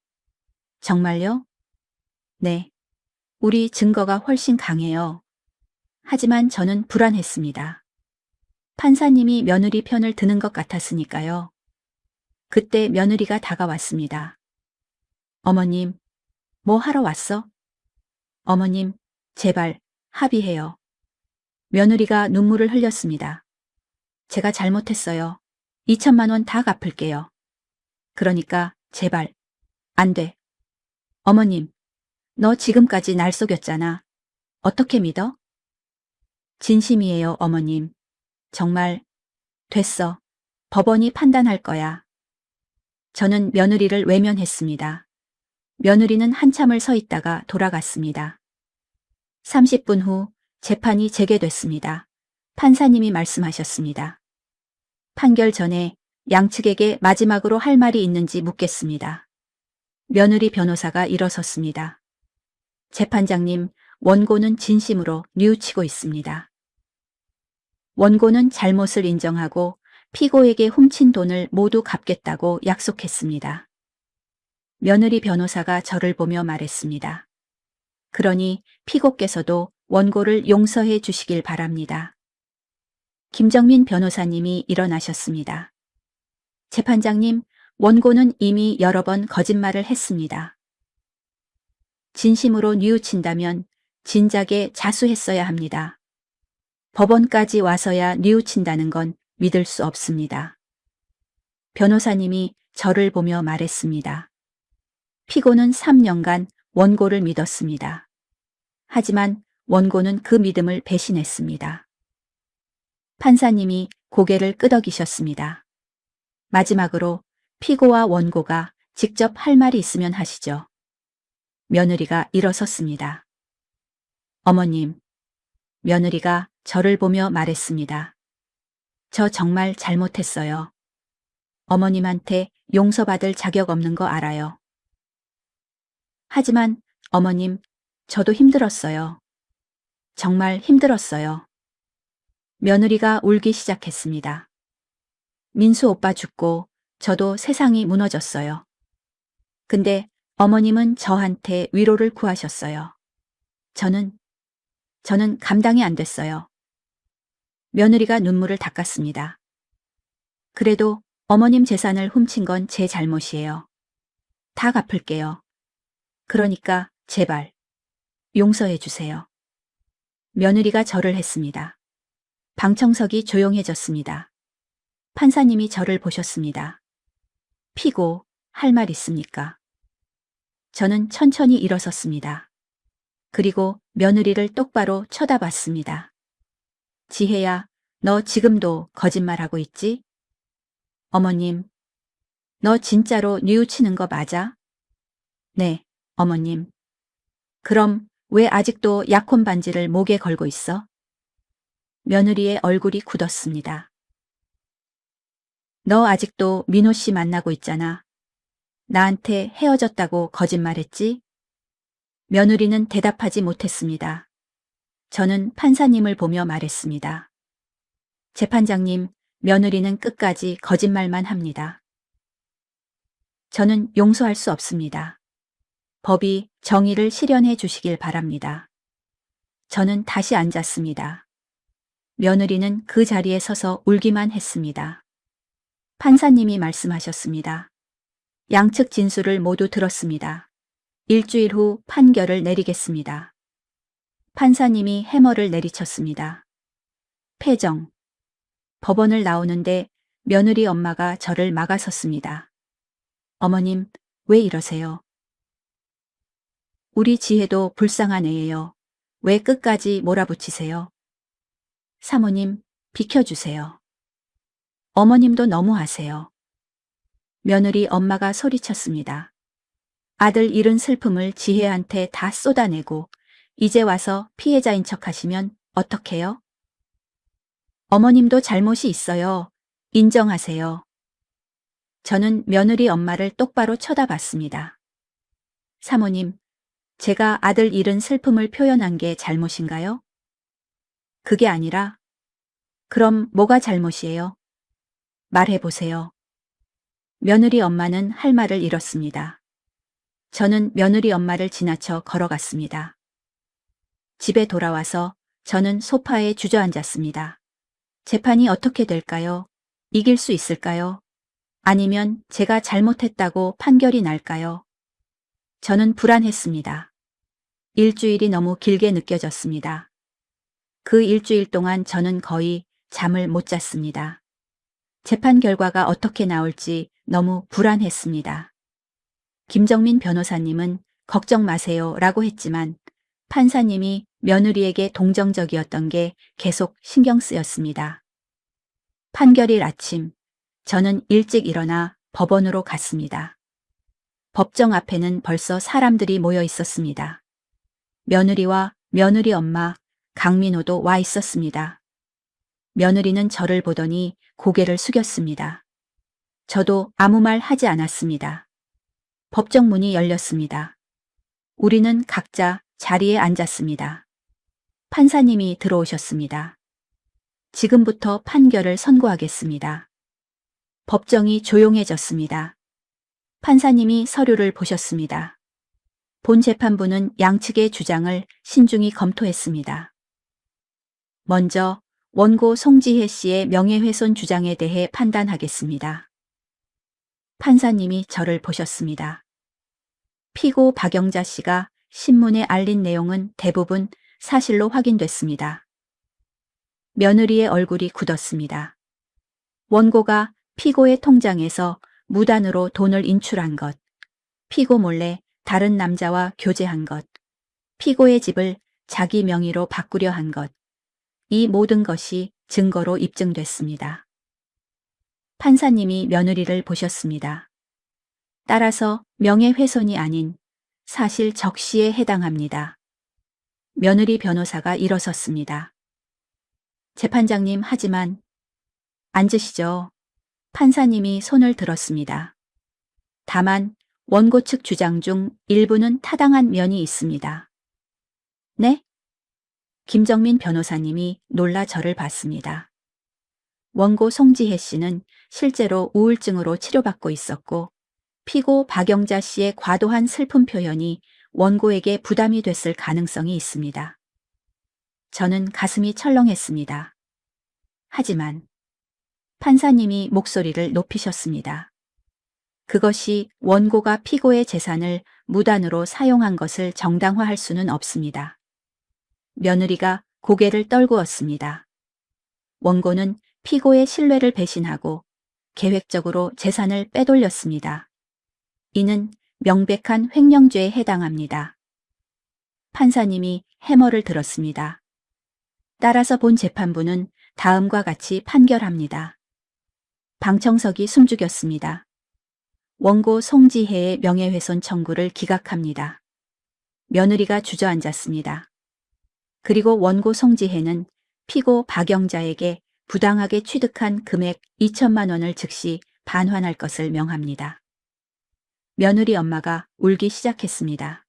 정말요? 네. 우리 증거가 훨씬 강해요. 하지만 저는 불안했습니다. 판사님이 며느리 편을 드는 것 같았으니까요. 그때 며느리가 다가왔습니다. 어머님, 뭐 하러 왔어? 어머님, 제발 합의해요. 며느리가 눈물을 흘렸습니다. 제가 잘못했어요. 2천만 원 다 갚을게요. 그러니까 제발. 안 돼. 어머님, 너 지금까지 날 속였잖아. 어떻게 믿어? 진심이에요, 어머님. 정말 됐어. 법원이 판단할 거야. 저는 며느리를 외면했습니다. 며느리는 한참을 서 있다가 돌아갔습니다. 30분 후 재판이 재개됐습니다. 판사님이 말씀하셨습니다. 판결 전에 양측에게 마지막으로 할 말이 있는지 묻겠습니다. 며느리 변호사가 일어섰습니다. 재판장님, 원고는 진심으로 뉘우치고 있습니다. 원고는 잘못을 인정하고 피고에게 훔친 돈을 모두 갚겠다고 약속했습니다. 며느리 변호사가 저를 보며 말했습니다. 그러니 피고께서도 원고를 용서해 주시길 바랍니다. 김정민 변호사님이 일어나셨습니다. 재판장님, 원고는 이미 여러 번 거짓말을 했습니다. 진심으로 뉘우친다면 진작에 자수했어야 합니다. 법원까지 와서야 뉘우친다는 건 믿을 수 없습니다. 변호사님이 저를 보며 말했습니다. 피고는 3년간 원고를 믿었습니다. 하지만 원고는 그 믿음을 배신했습니다. 판사님이 고개를 끄덕이셨습니다. 마지막으로 피고와 원고가 직접 할 말이 있으면 하시죠. 며느리가 일어섰습니다. 어머님, 며느리가 저를 보며 말했습니다. 저 정말 잘못했어요. 어머님한테 용서받을 자격 없는 거 알아요. 하지만 어머님, 저도 힘들었어요. 정말 힘들었어요. 며느리가 울기 시작했습니다. 민수 오빠 죽고 저도 세상이 무너졌어요. 근데 어머님은 저한테 위로를 구하셨어요. 저는 저는 감당이 안 됐어요. 며느리가 눈물을 닦았습니다. 그래도 어머님 재산을 훔친 건 제 잘못이에요. 다 갚을게요. 그러니까 제발 용서해 주세요. 며느리가 절을 했습니다. 방청석이 조용해졌습니다. 판사님이 저를 보셨습니다. 피고 할 말 있습니까? 저는 천천히 일어섰습니다. 그리고 며느리를 똑바로 쳐다봤습니다. 지혜야, 너 지금도 거짓말하고 있지? 어머님, 너 진짜로 뉘우치는 거 맞아? 네, 어머님. 그럼 왜 아직도 약혼 반지를 목에 걸고 있어? 며느리의 얼굴이 굳었습니다. 너 아직도 민호 씨 만나고 있잖아. 나한테 헤어졌다고 거짓말했지? 며느리는 대답하지 못했습니다. 저는 판사님을 보며 말했습니다. 재판장님, 며느리는 끝까지 거짓말만 합니다. 저는 용서할 수 없습니다. 법이 정의를 실현해 주시길 바랍니다. 저는 다시 앉았습니다. 며느리는 그 자리에 서서 울기만 했습니다. 판사님이 말씀하셨습니다. 양측 진술을 모두 들었습니다. 일주일 후 판결을 내리겠습니다. 판사님이 해머를 내리쳤습니다. 패정. 법원을 나오는데 며느리 엄마가 저를 막아섰습니다. 어머님, 왜 이러세요? 우리 지혜도 불쌍한 애예요. 왜 끝까지 몰아붙이세요? 사모님, 비켜주세요. 어머님도 너무하세요. 며느리 엄마가 소리쳤습니다. 아들 잃은 슬픔을 지혜한테 다 쏟아내고 이제 와서 피해자인 척 하시면 어떡해요? 어머님도 잘못이 있어요. 인정하세요. 저는 며느리 엄마를 똑바로 쳐다봤습니다. 사모님, 제가 아들 잃은 슬픔을 표현한 게 잘못인가요? 그게 아니라, 그럼 뭐가 잘못이에요? 말해보세요. 며느리 엄마는 할 말을 잃었습니다. 저는 며느리 엄마를 지나쳐 걸어갔습니다. 집에 돌아와서 저는 소파에 주저앉았습니다. 재판이 어떻게 될까요? 이길 수 있을까요? 아니면 제가 잘못했다고 판결이 날까요? 저는 불안했습니다. 일주일이 너무 길게 느껴졌습니다. 그 일주일 동안 저는 거의 잠을 못 잤습니다. 재판 결과가 어떻게 나올지 너무 불안했습니다. 김정민 변호사님은 걱정 마세요 라고 했지만 판사님이 며느리에게 동정적이었던 게 계속 신경 쓰였습니다. 판결일 아침, 저는 일찍 일어나 법원으로 갔습니다. 법정 앞에는 벌써 사람들이 모여 있었습니다. 며느리와 며느리 엄마, 강민호도 와 있었습니다. 며느리는 저를 보더니 고개를 숙였습니다. 저도 아무 말 하지 않았습니다. 법정 문이 열렸습니다. 우리는 각자 자리에 앉았습니다. 판사님이 들어오셨습니다. 지금부터 판결을 선고하겠습니다. 법정이 조용해졌습니다. 판사님이 서류를 보셨습니다. 본 재판부는 양측의 주장을 신중히 검토했습니다. 먼저 원고 송지혜 씨의 명예훼손 주장에 대해 판단하겠습니다. 판사님이 저를 보셨습니다. 피고 박영자 씨가 신문에 알린 내용은 대부분 사실로 확인됐습니다. 며느리의 얼굴이 굳었습니다. 원고가 피고의 통장에서 무단으로 돈을 인출한 것, 피고 몰래 다른 남자와 교제한 것, 피고의 집을 자기 명의로 바꾸려 한 것, 이 모든 것이 증거로 입증됐습니다. 판사님이 며느리를 보셨습니다. 따라서 명예훼손이 아닌 사실 적시에 해당합니다. 며느리 변호사가 일어섰습니다. 재판장님, 하지만 앉으시죠. 판사님이 손을 들었습니다. 다만 원고 측 주장 중 일부는 타당한 면이 있습니다. 네? 김정민 변호사님이 놀라 저를 봤습니다. 원고 송지혜 씨는 실제로 우울증으로 치료받고 있었고 피고 박영자 씨의 과도한 슬픔 표현이 원고에게 부담이 됐을 가능성이 있습니다. 저는 가슴이 철렁했습니다. 하지만 판사님이 목소리를 높이셨습니다. 그것이 원고가 피고의 재산을 무단으로 사용한 것을 정당화할 수는 없습니다. 며느리가 고개를 떨구었습니다. 원고는 피고의 신뢰를 배신하고 계획적으로 재산을 빼돌렸습니다. 이는 명백한 횡령죄에 해당합니다. 판사님이 해머를 들었습니다. 따라서 본 재판부는 다음과 같이 판결합니다. 방청석이 숨죽였습니다. 원고 송지혜의 명예훼손 청구를 기각합니다. 며느리가 주저앉았습니다. 그리고 원고 송지혜는 피고 박영자에게 부당하게 취득한 금액 2천만 원을 즉시 반환할 것을 명합니다. 며느리 엄마가 울기 시작했습니다.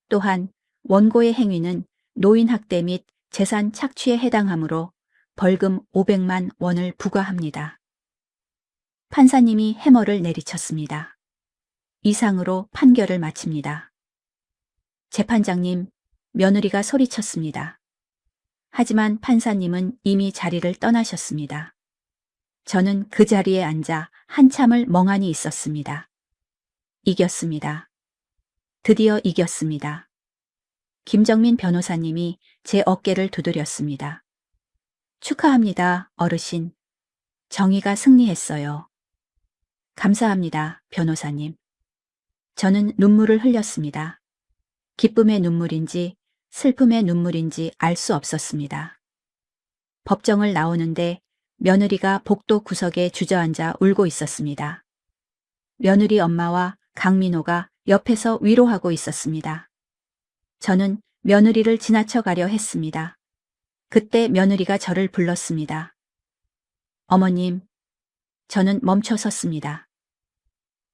또한 원고의 행위는 노인학대 및 재산 착취에 해당하므로 벌금 500만 원을 부과합니다. 판사님이 해머를 내리쳤습니다. 이상으로 판결을 마칩니다. 재판장님, 며느리가 소리쳤습니다. 하지만 판사님은 이미 자리를 떠나셨습니다. 저는 그 자리에 앉아 한참을 멍하니 있었습니다. 이겼습니다. 드디어 이겼습니다. 김정민 변호사님이 제 어깨를 두드렸습니다. 축하합니다, 어르신. 정의가 승리했어요. 감사합니다, 변호사님. 저는 눈물을 흘렸습니다. 기쁨의 눈물인지 슬픔의 눈물인지 알 수 없었습니다. 법정을 나오는데 며느리가 복도 구석에 주저앉아 울고 있었습니다. 며느리 엄마와 강민호가 옆에서 위로하고 있었습니다. 저는 며느리를 지나쳐 가려 했습니다. 그때 며느리가 저를 불렀습니다. 어머님, 저는 멈춰 섰습니다.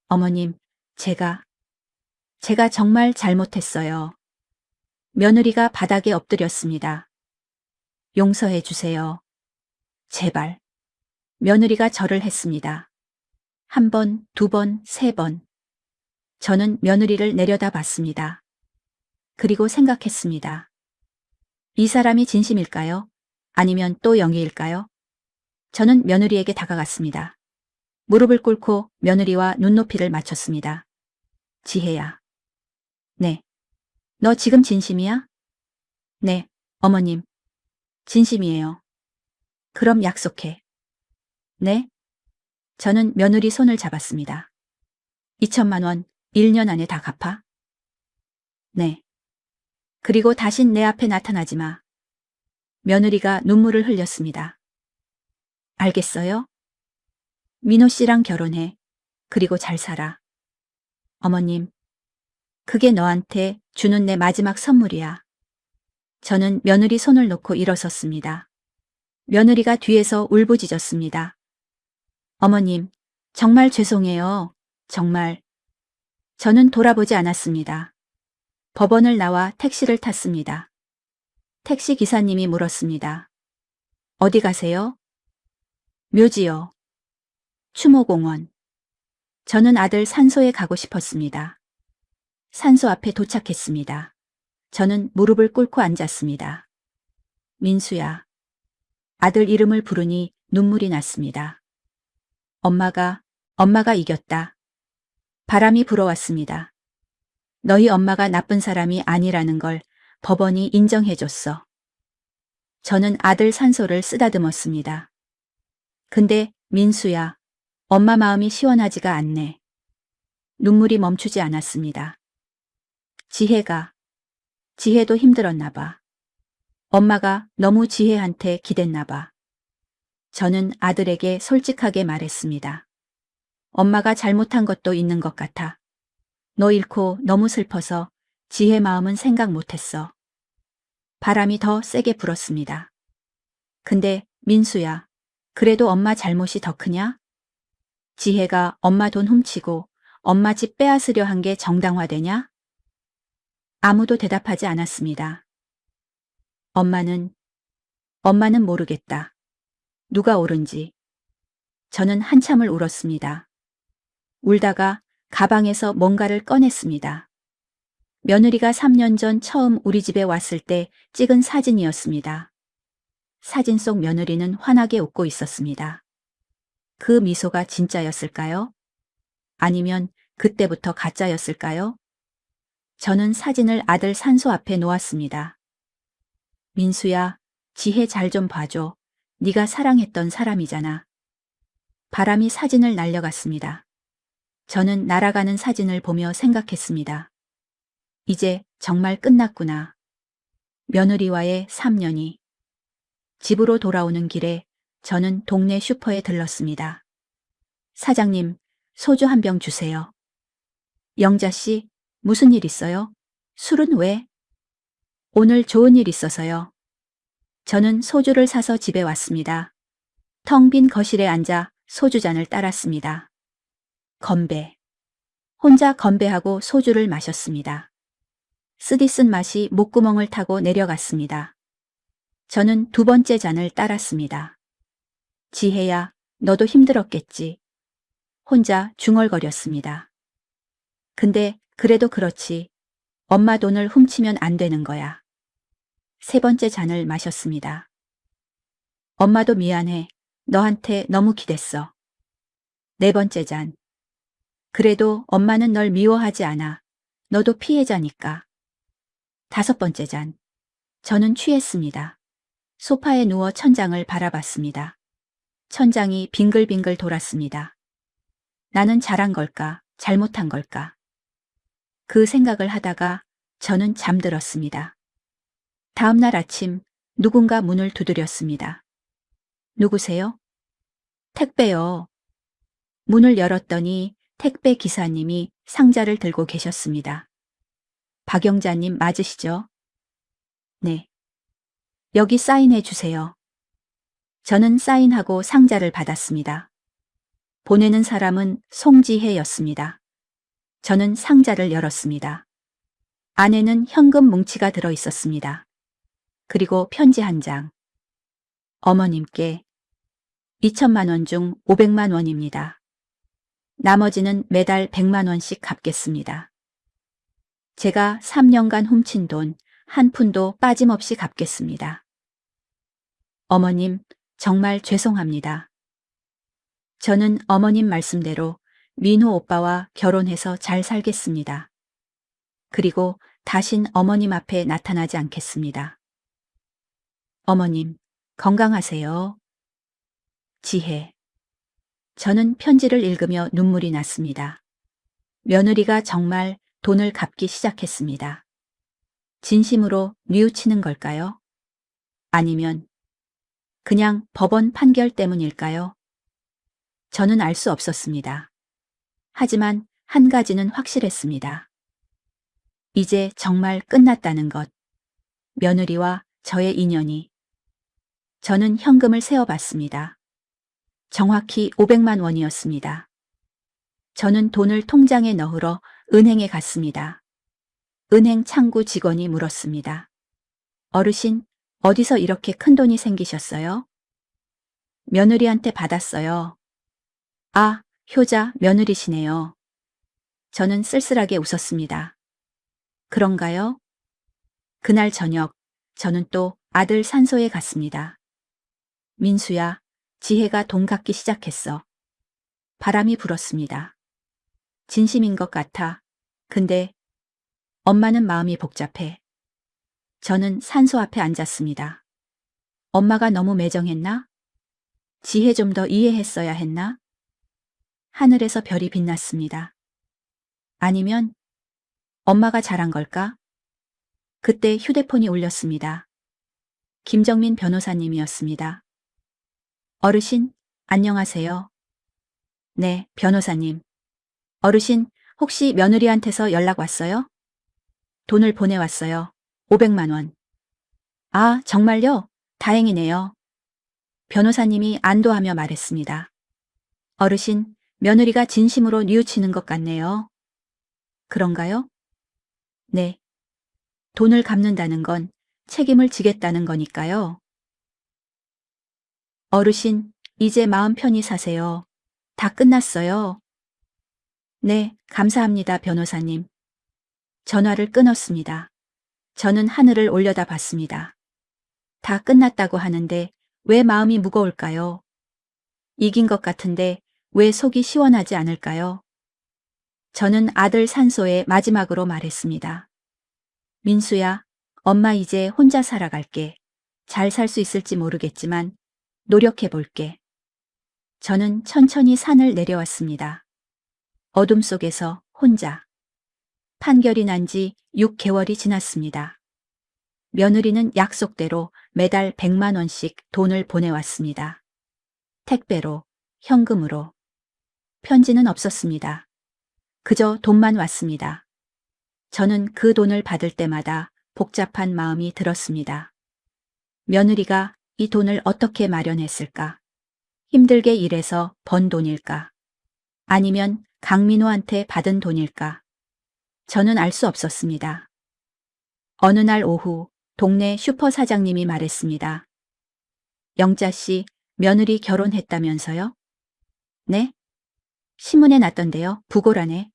어머님, 제가 정말 잘못했어요. 며느리가 바닥에 엎드렸습니다. 용서해 주세요. 제발. 며느리가 절을 했습니다. 한 번, 두 번, 세 번. 저는 며느리를 내려다봤습니다. 그리고 생각했습니다. 이 사람이 진심일까요? 아니면 또 영희일까요? 저는 며느리에게 다가갔습니다. 무릎을 꿇고 며느리와 눈높이를 맞췄습니다. 지혜야. 네. 너 지금 진심이야? 네, 어머님. 진심이에요. 그럼 약속해. 네? 저는 며느리 손을 잡았습니다. 2천만 원 1년 안에 다 갚아? 네. 그리고 다신 내 앞에 나타나지 마. 며느리가 눈물을 흘렸습니다. 알겠어요? 민호 씨랑 결혼해. 그리고 잘 살아. 어머님, 그게 너한테 주는 내 마지막 선물이야. 저는 며느리 손을 놓고 일어섰습니다. 며느리가 뒤에서 울부짖었습니다. 어머님, 정말 죄송해요. 정말. 저는 돌아보지 않았습니다. 법원을 나와 택시를 탔습니다. 택시 기사님이 물었습니다. 어디 가세요? 묘지요. 추모공원. 저는 아들 산소에 가고 싶었습니다. 산소 앞에 도착했습니다. 저는 무릎을 꿇고 앉았습니다. 민수야. 아들 이름을 부르니 눈물이 났습니다. 엄마가 이겼다. 바람이 불어왔습니다. 너희 엄마가 나쁜 사람이 아니라는 걸 법원이 인정해줬어. 저는 아들 산소를 쓰다듬었습니다. 근데 민수야, 엄마 마음이 시원하지가 않네. 눈물이 멈추지 않았습니다. 지혜도 힘들었나 봐. 엄마가 너무 지혜한테 기댔나 봐. 저는 아들에게 솔직하게 말했습니다. 엄마가 잘못한 것도 있는 것 같아. 너 잃고 너무 슬퍼서 지혜 마음은 생각 못했어. 바람이 더 세게 불었습니다. 근데 민수야, 그래도 엄마 잘못이 더 크냐? 지혜가 엄마 돈 훔치고 엄마 집 빼앗으려 한 게 정당화되냐? 아무도 대답하지 않았습니다. 엄마는 모르겠다. 누가 옳은지. 저는 한참을 울었습니다. 울다가 가방에서 뭔가를 꺼냈습니다. 며느리가 3년 전 처음 우리 집에 왔을 때 찍은 사진이었습니다. 사진 속 며느리는 환하게 웃고 있었습니다. 그 미소가 진짜였을까요? 아니면 그때부터 가짜였을까요? 저는 사진을 아들 산소 앞에 놓았습니다. 민수야, 지혜 잘 좀 봐줘. 네가 사랑했던 사람이잖아. 바람이 사진을 날려갔습니다. 저는 날아가는 사진을 보며 생각했습니다. 이제 정말 끝났구나. 며느리와의 3년이. 집으로 돌아오는 길에 저는 동네 슈퍼에 들렀습니다. 사장님, 소주 한 병 주세요. 영자 씨, 무슨 일 있어요? 술은 왜? 오늘 좋은 일 있어서요. 저는 소주를 사서 집에 왔습니다. 텅 빈 거실에 앉아 소주잔을 따랐습니다. 건배. 혼자 건배하고 소주를 마셨습니다. 쓰디쓴 맛이 목구멍을 타고 내려갔습니다. 저는 두 번째 잔을 따랐습니다. 지혜야, 너도 힘들었겠지. 혼자 중얼거렸습니다. 근데 그래도 그렇지. 엄마 돈을 훔치면 안 되는 거야. 세 번째 잔을 마셨습니다. 엄마도 미안해. 너한테 너무 기댔어. 네 번째 잔. 그래도 엄마는 널 미워하지 않아. 너도 피해자니까. 다섯 번째 잔. 저는 취했습니다. 소파에 누워 천장을 바라봤습니다. 천장이 빙글빙글 돌았습니다. 나는 잘한 걸까? 잘못한 걸까? 그 생각을 하다가 저는 잠들었습니다. 다음 날 아침 누군가 문을 두드렸습니다. 누구세요? 택배요. 문을 열었더니 택배 기사님이 상자를 들고 계셨습니다. 박영자님 맞으시죠? 네. 여기 사인해 주세요. 저는 사인하고 상자를 받았습니다. 보내는 사람은 송지혜였습니다. 저는 상자를 열었습니다. 안에는 현금 뭉치가 들어 있었습니다. 그리고 편지 한 장. 어머님께 2천만 원 중 500만 원입니다. 나머지는 매달 100만 원씩 갚겠습니다. 제가 3년간 훔친 돈 한 푼도 빠짐없이 갚겠습니다. 어머님, 정말 죄송합니다. 저는 어머님 말씀대로 민호 오빠와 결혼해서 잘 살겠습니다. 그리고 다신 어머님 앞에 나타나지 않겠습니다. 어머님, 건강하세요. 지혜. 저는 편지를 읽으며 눈물이 났습니다. 며느리가 정말 돈을 갚기 시작했습니다. 진심으로 뉘우치는 걸까요? 아니면 그냥 법원 판결 때문일까요? 저는 알 수 없었습니다. 하지만 한 가지는 확실했습니다. 이제 정말 끝났다는 것. 며느리와 저의 인연이. 저는 현금을 세어봤습니다. 정확히 500만 원이었습니다. 저는 돈을 통장에 넣으러 은행에 갔습니다. 은행 창구 직원이 물었습니다. 어르신, 어디서 이렇게 큰 돈이 생기셨어요? 며느리한테 받았어요. 아, 효자 며느리시네요. 저는 쓸쓸하게 웃었습니다. 그런가요? 그날 저녁, 저는 또 아들 산소에 갔습니다. 민수야, 지혜가 돈 갚기 시작했어. 바람이 불었습니다. 진심인 것 같아. 근데 엄마는 마음이 복잡해. 저는 산소 앞에 앉았습니다. 엄마가 너무 매정했나? 지혜 좀 더 이해했어야 했나? 하늘에서 별이 빛났습니다. 아니면 엄마가 잘한 걸까? 그때 휴대폰이 울렸습니다. 김정민 변호사님이었습니다. 어르신, 안녕하세요. 네, 변호사님. 어르신, 혹시 며느리한테서 연락 왔어요? 돈을 보내왔어요. 500만 원. 아, 정말요? 다행이네요. 변호사님이 안도하며 말했습니다. 어르신, 며느리가 진심으로 뉘우치는 것 같네요. 그런가요? 네. 돈을 갚는다는 건 책임을 지겠다는 거니까요. 어르신, 이제 마음 편히 사세요. 다 끝났어요. 네, 감사합니다, 변호사님. 전화를 끊었습니다. 저는 하늘을 올려다 봤습니다. 다 끝났다고 하는데 왜 마음이 무거울까요? 이긴 것 같은데 왜 속이 시원하지 않을까요? 저는 아들 산소에 마지막으로 말했습니다. 민수야, 엄마 이제 혼자 살아갈게. 잘 살 수 있을지 모르겠지만 노력해 볼게. 저는 천천히 산을 내려왔습니다. 어둠 속에서 혼자. 판결이 난 지 6개월이 지났습니다. 며느리는 약속대로 매달 100만 원씩 돈을 보내왔습니다. 택배로, 현금으로. 편지는 없었습니다. 그저 돈만 왔습니다. 저는 그 돈을 받을 때마다 복잡한 마음이 들었습니다. 며느리가 이 돈을 어떻게 마련했을까? 힘들게 일해서 번 돈일까? 아니면 강민호한테 받은 돈일까? 저는 알 수 없었습니다. 어느 날 오후 동네 슈퍼 사장님이 말했습니다. 영자 씨, 며느리 결혼했다면서요? 네? 신문에 났던데요. 부고란에.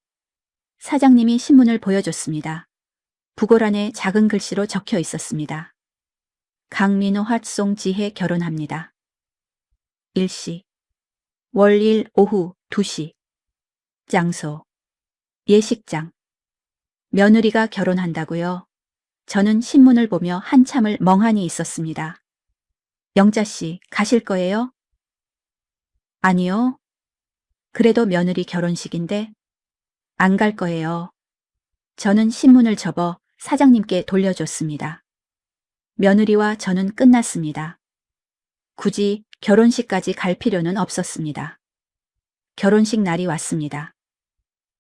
사장님이 신문을 보여줬습니다. 부고란에 작은 글씨로 적혀 있었습니다. 강민호 활송 지혜 결혼합니다. 일시. 월일 오후 2시. 장소. 예식장. 며느리가 결혼한다고요? 저는 신문을 보며 한참을 멍하니 있었습니다. 영자 씨, 가실 거예요? 아니요. 그래도 며느리 결혼식인데 안 갈 거예요. 저는 신문을 접어 사장님께 돌려줬습니다. 며느리와 저는 끝났습니다. 굳이 결혼식까지 갈 필요는 없었습니다. 결혼식 날이 왔습니다.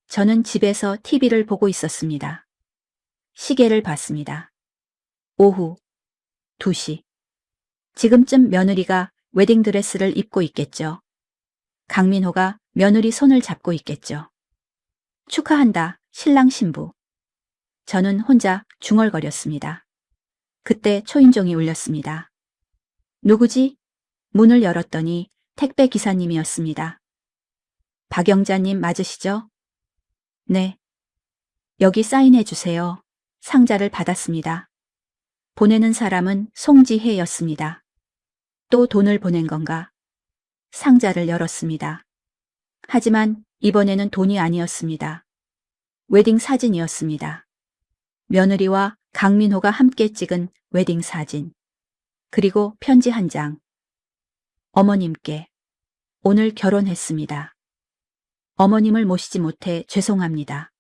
저는 집에서 TV를 보고 있었습니다. 시계를 봤습니다. 오후 2시. 지금쯤 며느리가 웨딩드레스를 입고 있겠죠. 강민호가 며느리 손을 잡고 있겠죠. 축하한다, 신랑 신부. 저는 혼자 중얼거렸습니다. 그때 초인종이 울렸습니다. 누구지? 문을 열었더니 택배 기사님이었습니다. 박영자님 맞으시죠? 네. 여기 사인해 주세요. 상자를 받았습니다. 보내는 사람은 송지혜였습니다. 또 돈을 보낸 건가? 상자를 열었습니다. 하지만 이번에는 돈이 아니었습니다. 웨딩 사진이었습니다. 며느리와 강민호가 함께 찍은 웨딩 사진. 그리고 편지 한 장. 어머님께. 오늘 결혼했습니다. 어머님을 모시지 못해 죄송합니다.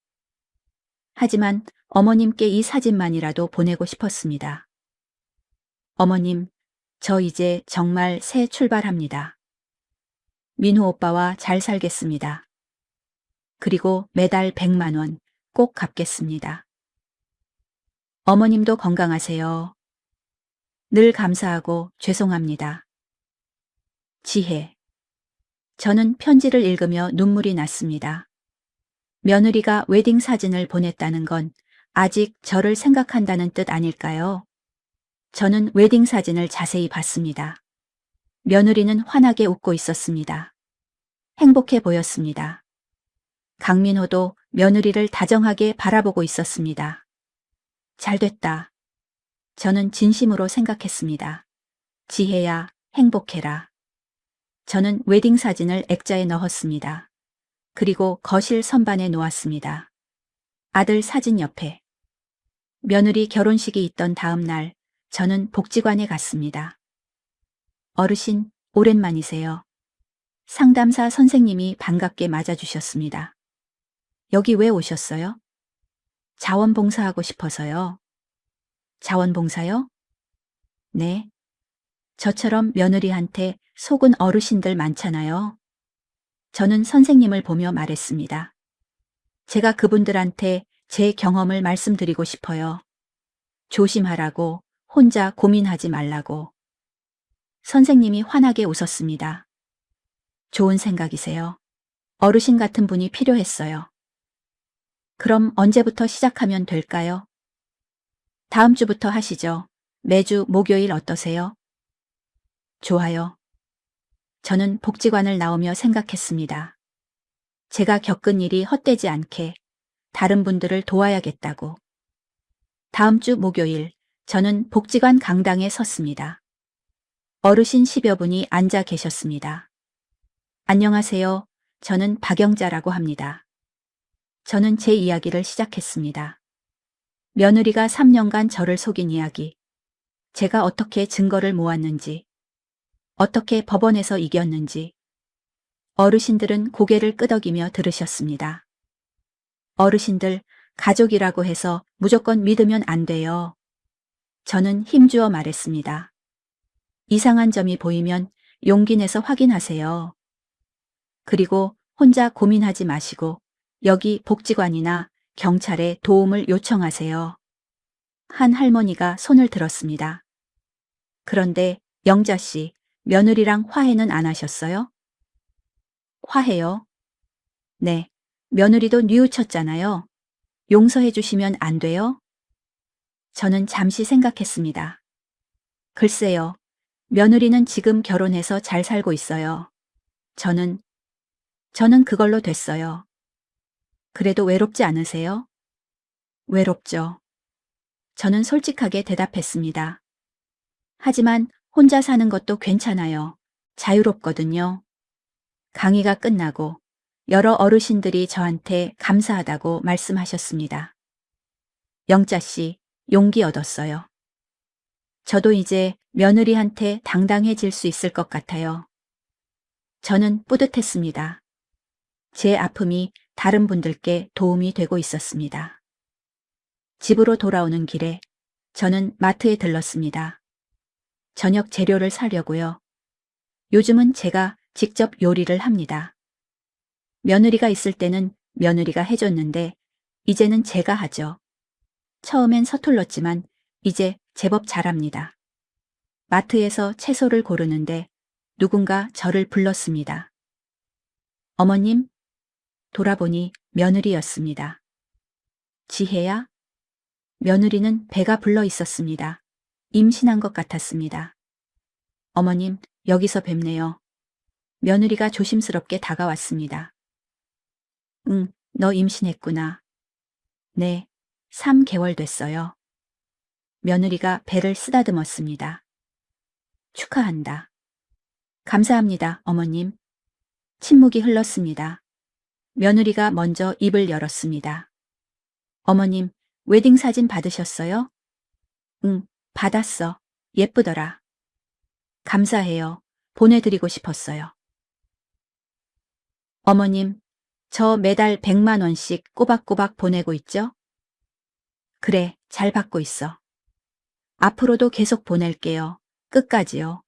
하지만 어머님께 이 사진만이라도 보내고 싶었습니다. 어머님, 저 이제 정말 새 출발합니다. 민호 오빠와 잘 살겠습니다. 그리고 매달 100만 원 꼭 갚겠습니다. 어머님도 건강하세요. 늘 감사하고 죄송합니다. 지혜. 저는 편지를 읽으며 눈물이 났습니다. 며느리가 웨딩 사진을 보냈다는 건 아직 저를 생각한다는 뜻 아닐까요? 저는 웨딩 사진을 자세히 봤습니다. 며느리는 환하게 웃고 있었습니다. 행복해 보였습니다. 강민호도 며느리를 다정하게 바라보고 있었습니다. 잘됐다. 저는 진심으로 생각했습니다. 지혜야, 행복해라. 저는 웨딩 사진을 액자에 넣었습니다. 그리고 거실 선반에 놓았습니다. 아들 사진 옆에. 며느리 결혼식이 있던 다음 날, 저는 복지관에 갔습니다. 어르신, 오랜만이세요. 상담사 선생님이 반갑게 맞아주셨습니다. 여기 왜 오셨어요? 자원봉사하고 싶어서요. 자원봉사요? 네. 저처럼 며느리한테 속은 어르신들 많잖아요. 저는 선생님을 보며 말했습니다. 제가 그분들한테 제 경험을 말씀드리고 싶어요. 조심하라고, 혼자 고민하지 말라고. 선생님이 환하게 웃었습니다. 좋은 생각이세요. 어르신 같은 분이 필요했어요. 그럼 언제부터 시작하면 될까요? 다음 주부터 하시죠. 매주 목요일 어떠세요? 좋아요. 저는 복지관을 나오며 생각했습니다. 제가 겪은 일이 헛되지 않게 다른 분들을 도와야겠다고. 다음 주 목요일, 저는 복지관 강당에 섰습니다. 어르신 10여 분이 앉아 계셨습니다. 안녕하세요. 저는 박영자라고 합니다. 저는 제 이야기를 시작했습니다. 며느리가 3년간 저를 속인 이야기. 제가 어떻게 증거를 모았는지, 어떻게 법원에서 이겼는지. 어르신들은 고개를 끄덕이며 들으셨습니다. 어르신들, 가족이라고 해서 무조건 믿으면 안 돼요. 저는 힘주어 말했습니다. 이상한 점이 보이면 용기 내서 확인하세요. 그리고 혼자 고민하지 마시고 여기 복지관이나 경찰에 도움을 요청하세요. 한 할머니가 손을 들었습니다. 그런데 영자 씨, 며느리랑 화해는 안 하셨어요? 화해요? 네, 며느리도 뉘우쳤잖아요. 용서해 주시면 안 돼요? 저는 잠시 생각했습니다. 글쎄요, 며느리는 지금 결혼해서 잘 살고 있어요. 저는 그걸로 됐어요. 그래도 외롭지 않으세요? 외롭죠. 저는 솔직하게 대답했습니다. 하지만 혼자 사는 것도 괜찮아요. 자유롭거든요. 강의가 끝나고 여러 어르신들이 저한테 감사하다고 말씀하셨습니다. 영자 씨, 용기 얻었어요. 저도 이제 며느리한테 당당해질 수 있을 것 같아요. 저는 뿌듯했습니다. 제 아픔이 다른 분들께 도움이 되고 있었습니다. 집으로 돌아오는 길에 저는 마트에 들렀습니다. 저녁 재료를 사려고요. 요즘은 제가 직접 요리를 합니다. 며느리가 있을 때는 며느리가 해줬는데 이제는 제가 하죠. 처음엔 서툴렀지만 이제 제법 잘합니다. 마트에서 채소를 고르는데 누군가 저를 불렀습니다. 어머님, 돌아보니 며느리였습니다. 지혜야? 며느리는 배가 불러 있었습니다. 임신한 것 같았습니다. 어머님, 여기서 뵙네요. 며느리가 조심스럽게 다가왔습니다. 응, 너 임신했구나. 네, 3개월 됐어요. 며느리가 배를 쓰다듬었습니다. 축하한다. 감사합니다, 어머님. 침묵이 흘렀습니다. 며느리가 먼저 입을 열었습니다. 어머님, 웨딩 사진 받으셨어요? 응, 받았어. 예쁘더라. 감사해요. 보내드리고 싶었어요. 어머님, 저 매달 100만 원씩 꼬박꼬박 보내고 있죠? 그래, 잘 받고 있어. 앞으로도 계속 보낼게요. 끝까지요.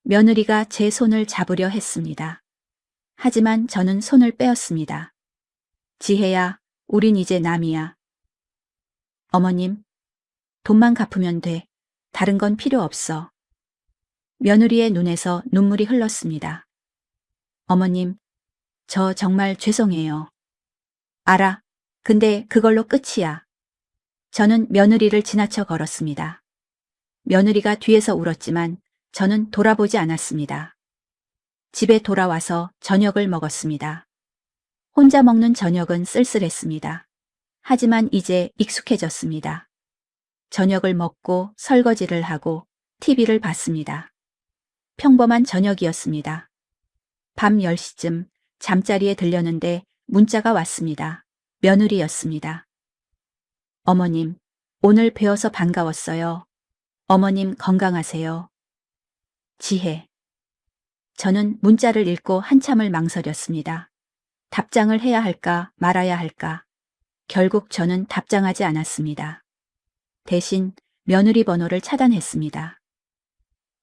며느리가 제 손을 잡으려 했습니다. 하지만 저는 손을 빼었습니다. 지혜야, 우린 이제 남이야. 어머님, 돈만 갚으면 돼. 다른 건 필요 없어. 며느리의 눈에서 눈물이 흘렀습니다. 어머님, 저 정말 죄송해요. 알아. 근데 그걸로 끝이야. 저는 며느리를 지나쳐 걸었습니다. 며느리가 뒤에서 울었지만 저는 돌아보지 않았습니다. 집에 돌아와서 저녁을 먹었습니다. 혼자 먹는 저녁은 쓸쓸했습니다. 하지만 이제 익숙해졌습니다. 저녁을 먹고 설거지를 하고 TV를 봤습니다. 평범한 저녁이었습니다. 밤 10시쯤 잠자리에 들렸는데 문자가 왔습니다. 며느리였습니다. 어머님, 오늘 뵈어서 반가웠어요. 어머님 건강하세요. 지혜. 저는 문자를 읽고 한참을 망설였습니다. 답장을 해야 할까 말아야 할까. 결국 저는 답장하지 않았습니다. 대신 며느리 번호를 차단했습니다.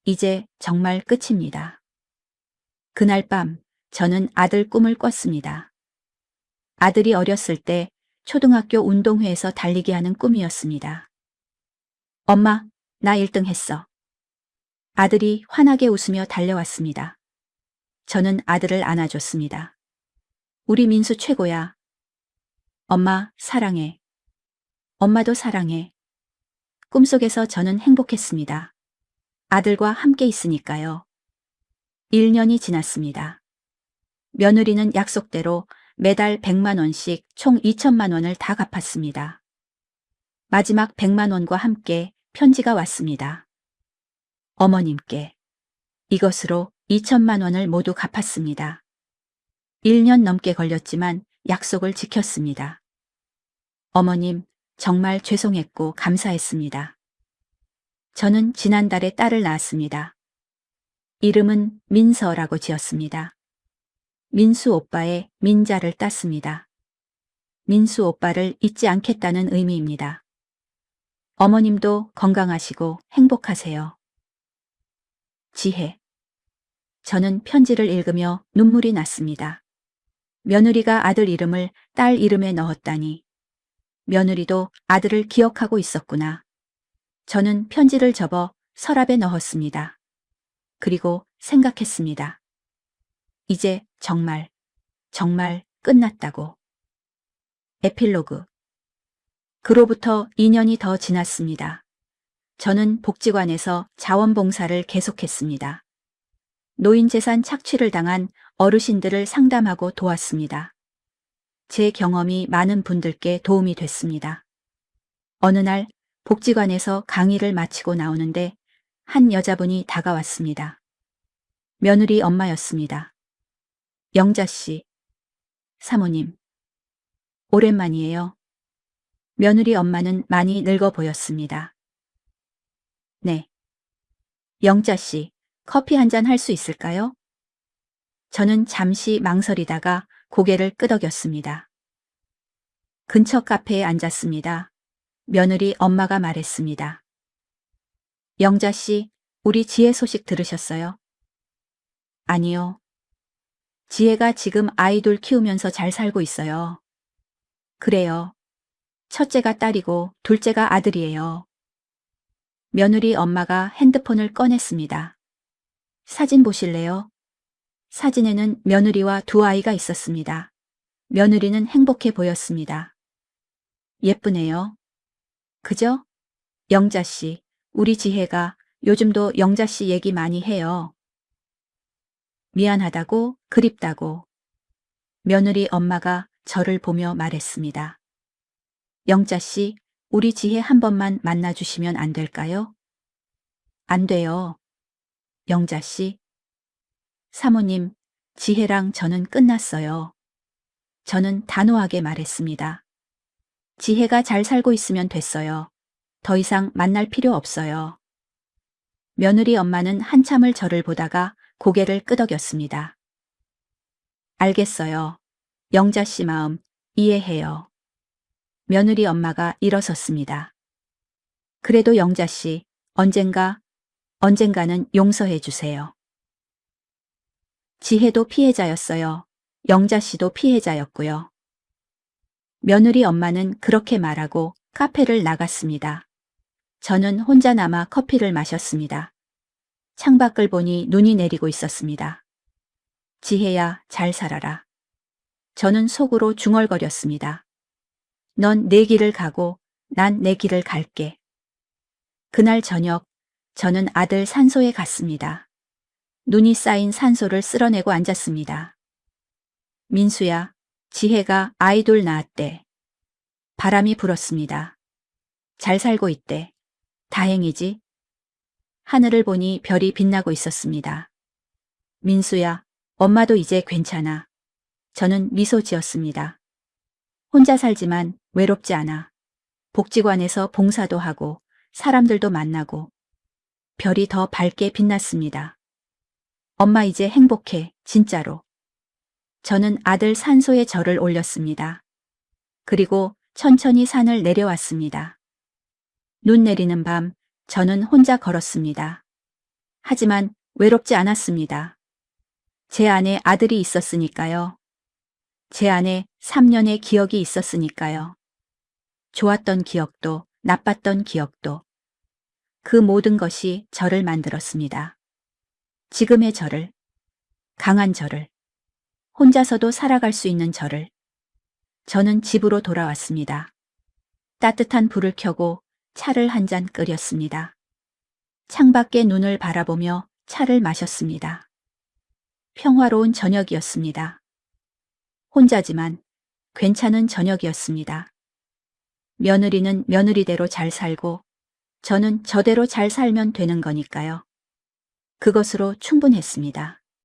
이제 정말 끝입니다. 그날 밤 저는 아들 꿈을 꿨습니다. 아들이 어렸을 때 초등학교 운동회에서 달리기 하는 꿈이었습니다. 엄마, 나 1등 했어. 아들이 환하게 웃으며 달려왔습니다. 저는 아들을 안아줬습니다. 우리 민수 최고야. 엄마, 사랑해. 엄마도 사랑해. 꿈속에서 저는 행복했습니다. 아들과 함께 있으니까요. 1년이 지났습니다. 며느리는 약속대로 매달 100만 원씩 총 2천만 원을 다 갚았습니다. 마지막 100만 원과 함께 편지가 왔습니다. 어머님께. 이것으로 2천만 원을 모두 갚았습니다. 1년 넘게 걸렸지만 약속을 지켰습니다. 어머님, 정말 죄송했고 감사했습니다. 저는 지난달에 딸을 낳았습니다. 이름은 민서라고 지었습니다. 민수 오빠의 민자를 땄습니다. 민수 오빠를 잊지 않겠다는 의미입니다. 어머님도 건강하시고 행복하세요. 지혜. 저는 편지를 읽으며 눈물이 났습니다. 며느리가 아들 이름을 딸 이름에 넣었다니. 며느리도 아들을 기억하고 있었구나. 저는 편지를 접어 서랍에 넣었습니다. 그리고 생각했습니다. 이제 정말 끝났다고. 에필로그. 그로부터 2년이 더 지났습니다. 저는 복지관에서 자원봉사를 계속했습니다. 노인재산 착취를 당한 어르신들을 상담하고 도왔습니다. 제 경험이 많은 분들께 도움이 됐습니다. 어느 날 복지관에서 강의를 마치고 나오는데 한 여자분이 다가왔습니다. 며느리 엄마였습니다. 영자 씨. 사모님. 오랜만이에요. 며느리 엄마는 많이 늙어 보였습니다. 네. 영자 씨, 커피 한 잔 할 수 있을까요? 저는 잠시 망설이다가 고개를 끄덕였습니다. 근처 카페에 앉았습니다. 며느리 엄마가 말했습니다. 영자 씨, 우리 지혜 소식 들으셨어요? 아니요. 지혜가 지금 아이돌 키우면서 잘 살고 있어요. 그래요. 첫째가 딸이고 둘째가 아들이에요. 며느리 엄마가 핸드폰을 꺼냈습니다. 사진 보실래요? 사진에는 며느리와 두 아이가 있었습니다. 며느리는 행복해 보였습니다. 예쁘네요. 그죠? 영자 씨, 우리 지혜가 요즘도 영자 씨 얘기 많이 해요. 미안하다고, 그립다고. 며느리 엄마가 저를 보며 말했습니다. 영자 씨, 우리 지혜 한 번만 만나주시면 안 될까요? 안 돼요. 영자 씨. 사모님, 지혜랑 저는 끝났어요. 저는 단호하게 말했습니다. 지혜가 잘 살고 있으면 됐어요. 더 이상 만날 필요 없어요. 며느리 엄마는 한참을 저를 보다가 고개를 끄덕였습니다. 알겠어요. 영자 씨 마음 이해해요. 며느리 엄마가 일어섰습니다. 그래도 영자 씨, 언젠가는 용서해 주세요. 지혜도 피해자였어요. 영자 씨도 피해자였고요. 며느리 엄마는 그렇게 말하고 카페를 나갔습니다. 저는 혼자 남아 커피를 마셨습니다. 창밖을 보니 눈이 내리고 있었습니다. 지혜야, 잘 살아라. 저는 속으로 중얼거렸습니다. 넌 내 길을 가고 난 내 길을 갈게. 그날 저녁 저는 아들 산소에 갔습니다. 눈이 쌓인 산소를 쓸어내고 앉았습니다. 민수야, 지혜가 아이돌 낳았대. 바람이 불었습니다. 잘 살고 있대. 다행이지. 하늘을 보니 별이 빛나고 있었습니다. 민수야, 엄마도 이제 괜찮아. 저는 미소 지었습니다. 혼자 살지만 외롭지 않아. 복지관에서 봉사도 하고 사람들도 만나고 별이 더 밝게 빛났습니다. 엄마 이제 행복해, 진짜로. 저는 아들 산소에 저를 올렸습니다. 그리고 천천히 산을 내려왔습니다. 눈 내리는 밤 저는 혼자 걸었습니다. 하지만 외롭지 않았습니다. 제 안에 아들이 있었으니까요. 제 안에 3년의 기억이 있었으니까요. 좋았던 기억도 나빴던 기억도 그 모든 것이 저를 만들었습니다. 지금의 저를, 강한 저를, 혼자서도 살아갈 수 있는 저를. 저는 집으로 돌아왔습니다. 따뜻한 불을 켜고 차를 한 잔 끓였습니다. 창밖에 눈을 바라보며 차를 마셨습니다. 평화로운 저녁이었습니다. 혼자지만 괜찮은 저녁이었습니다. 며느리는 며느리대로 잘 살고 저는 저대로 잘 살면 되는 거니까요. 그것으로 충분했습니다.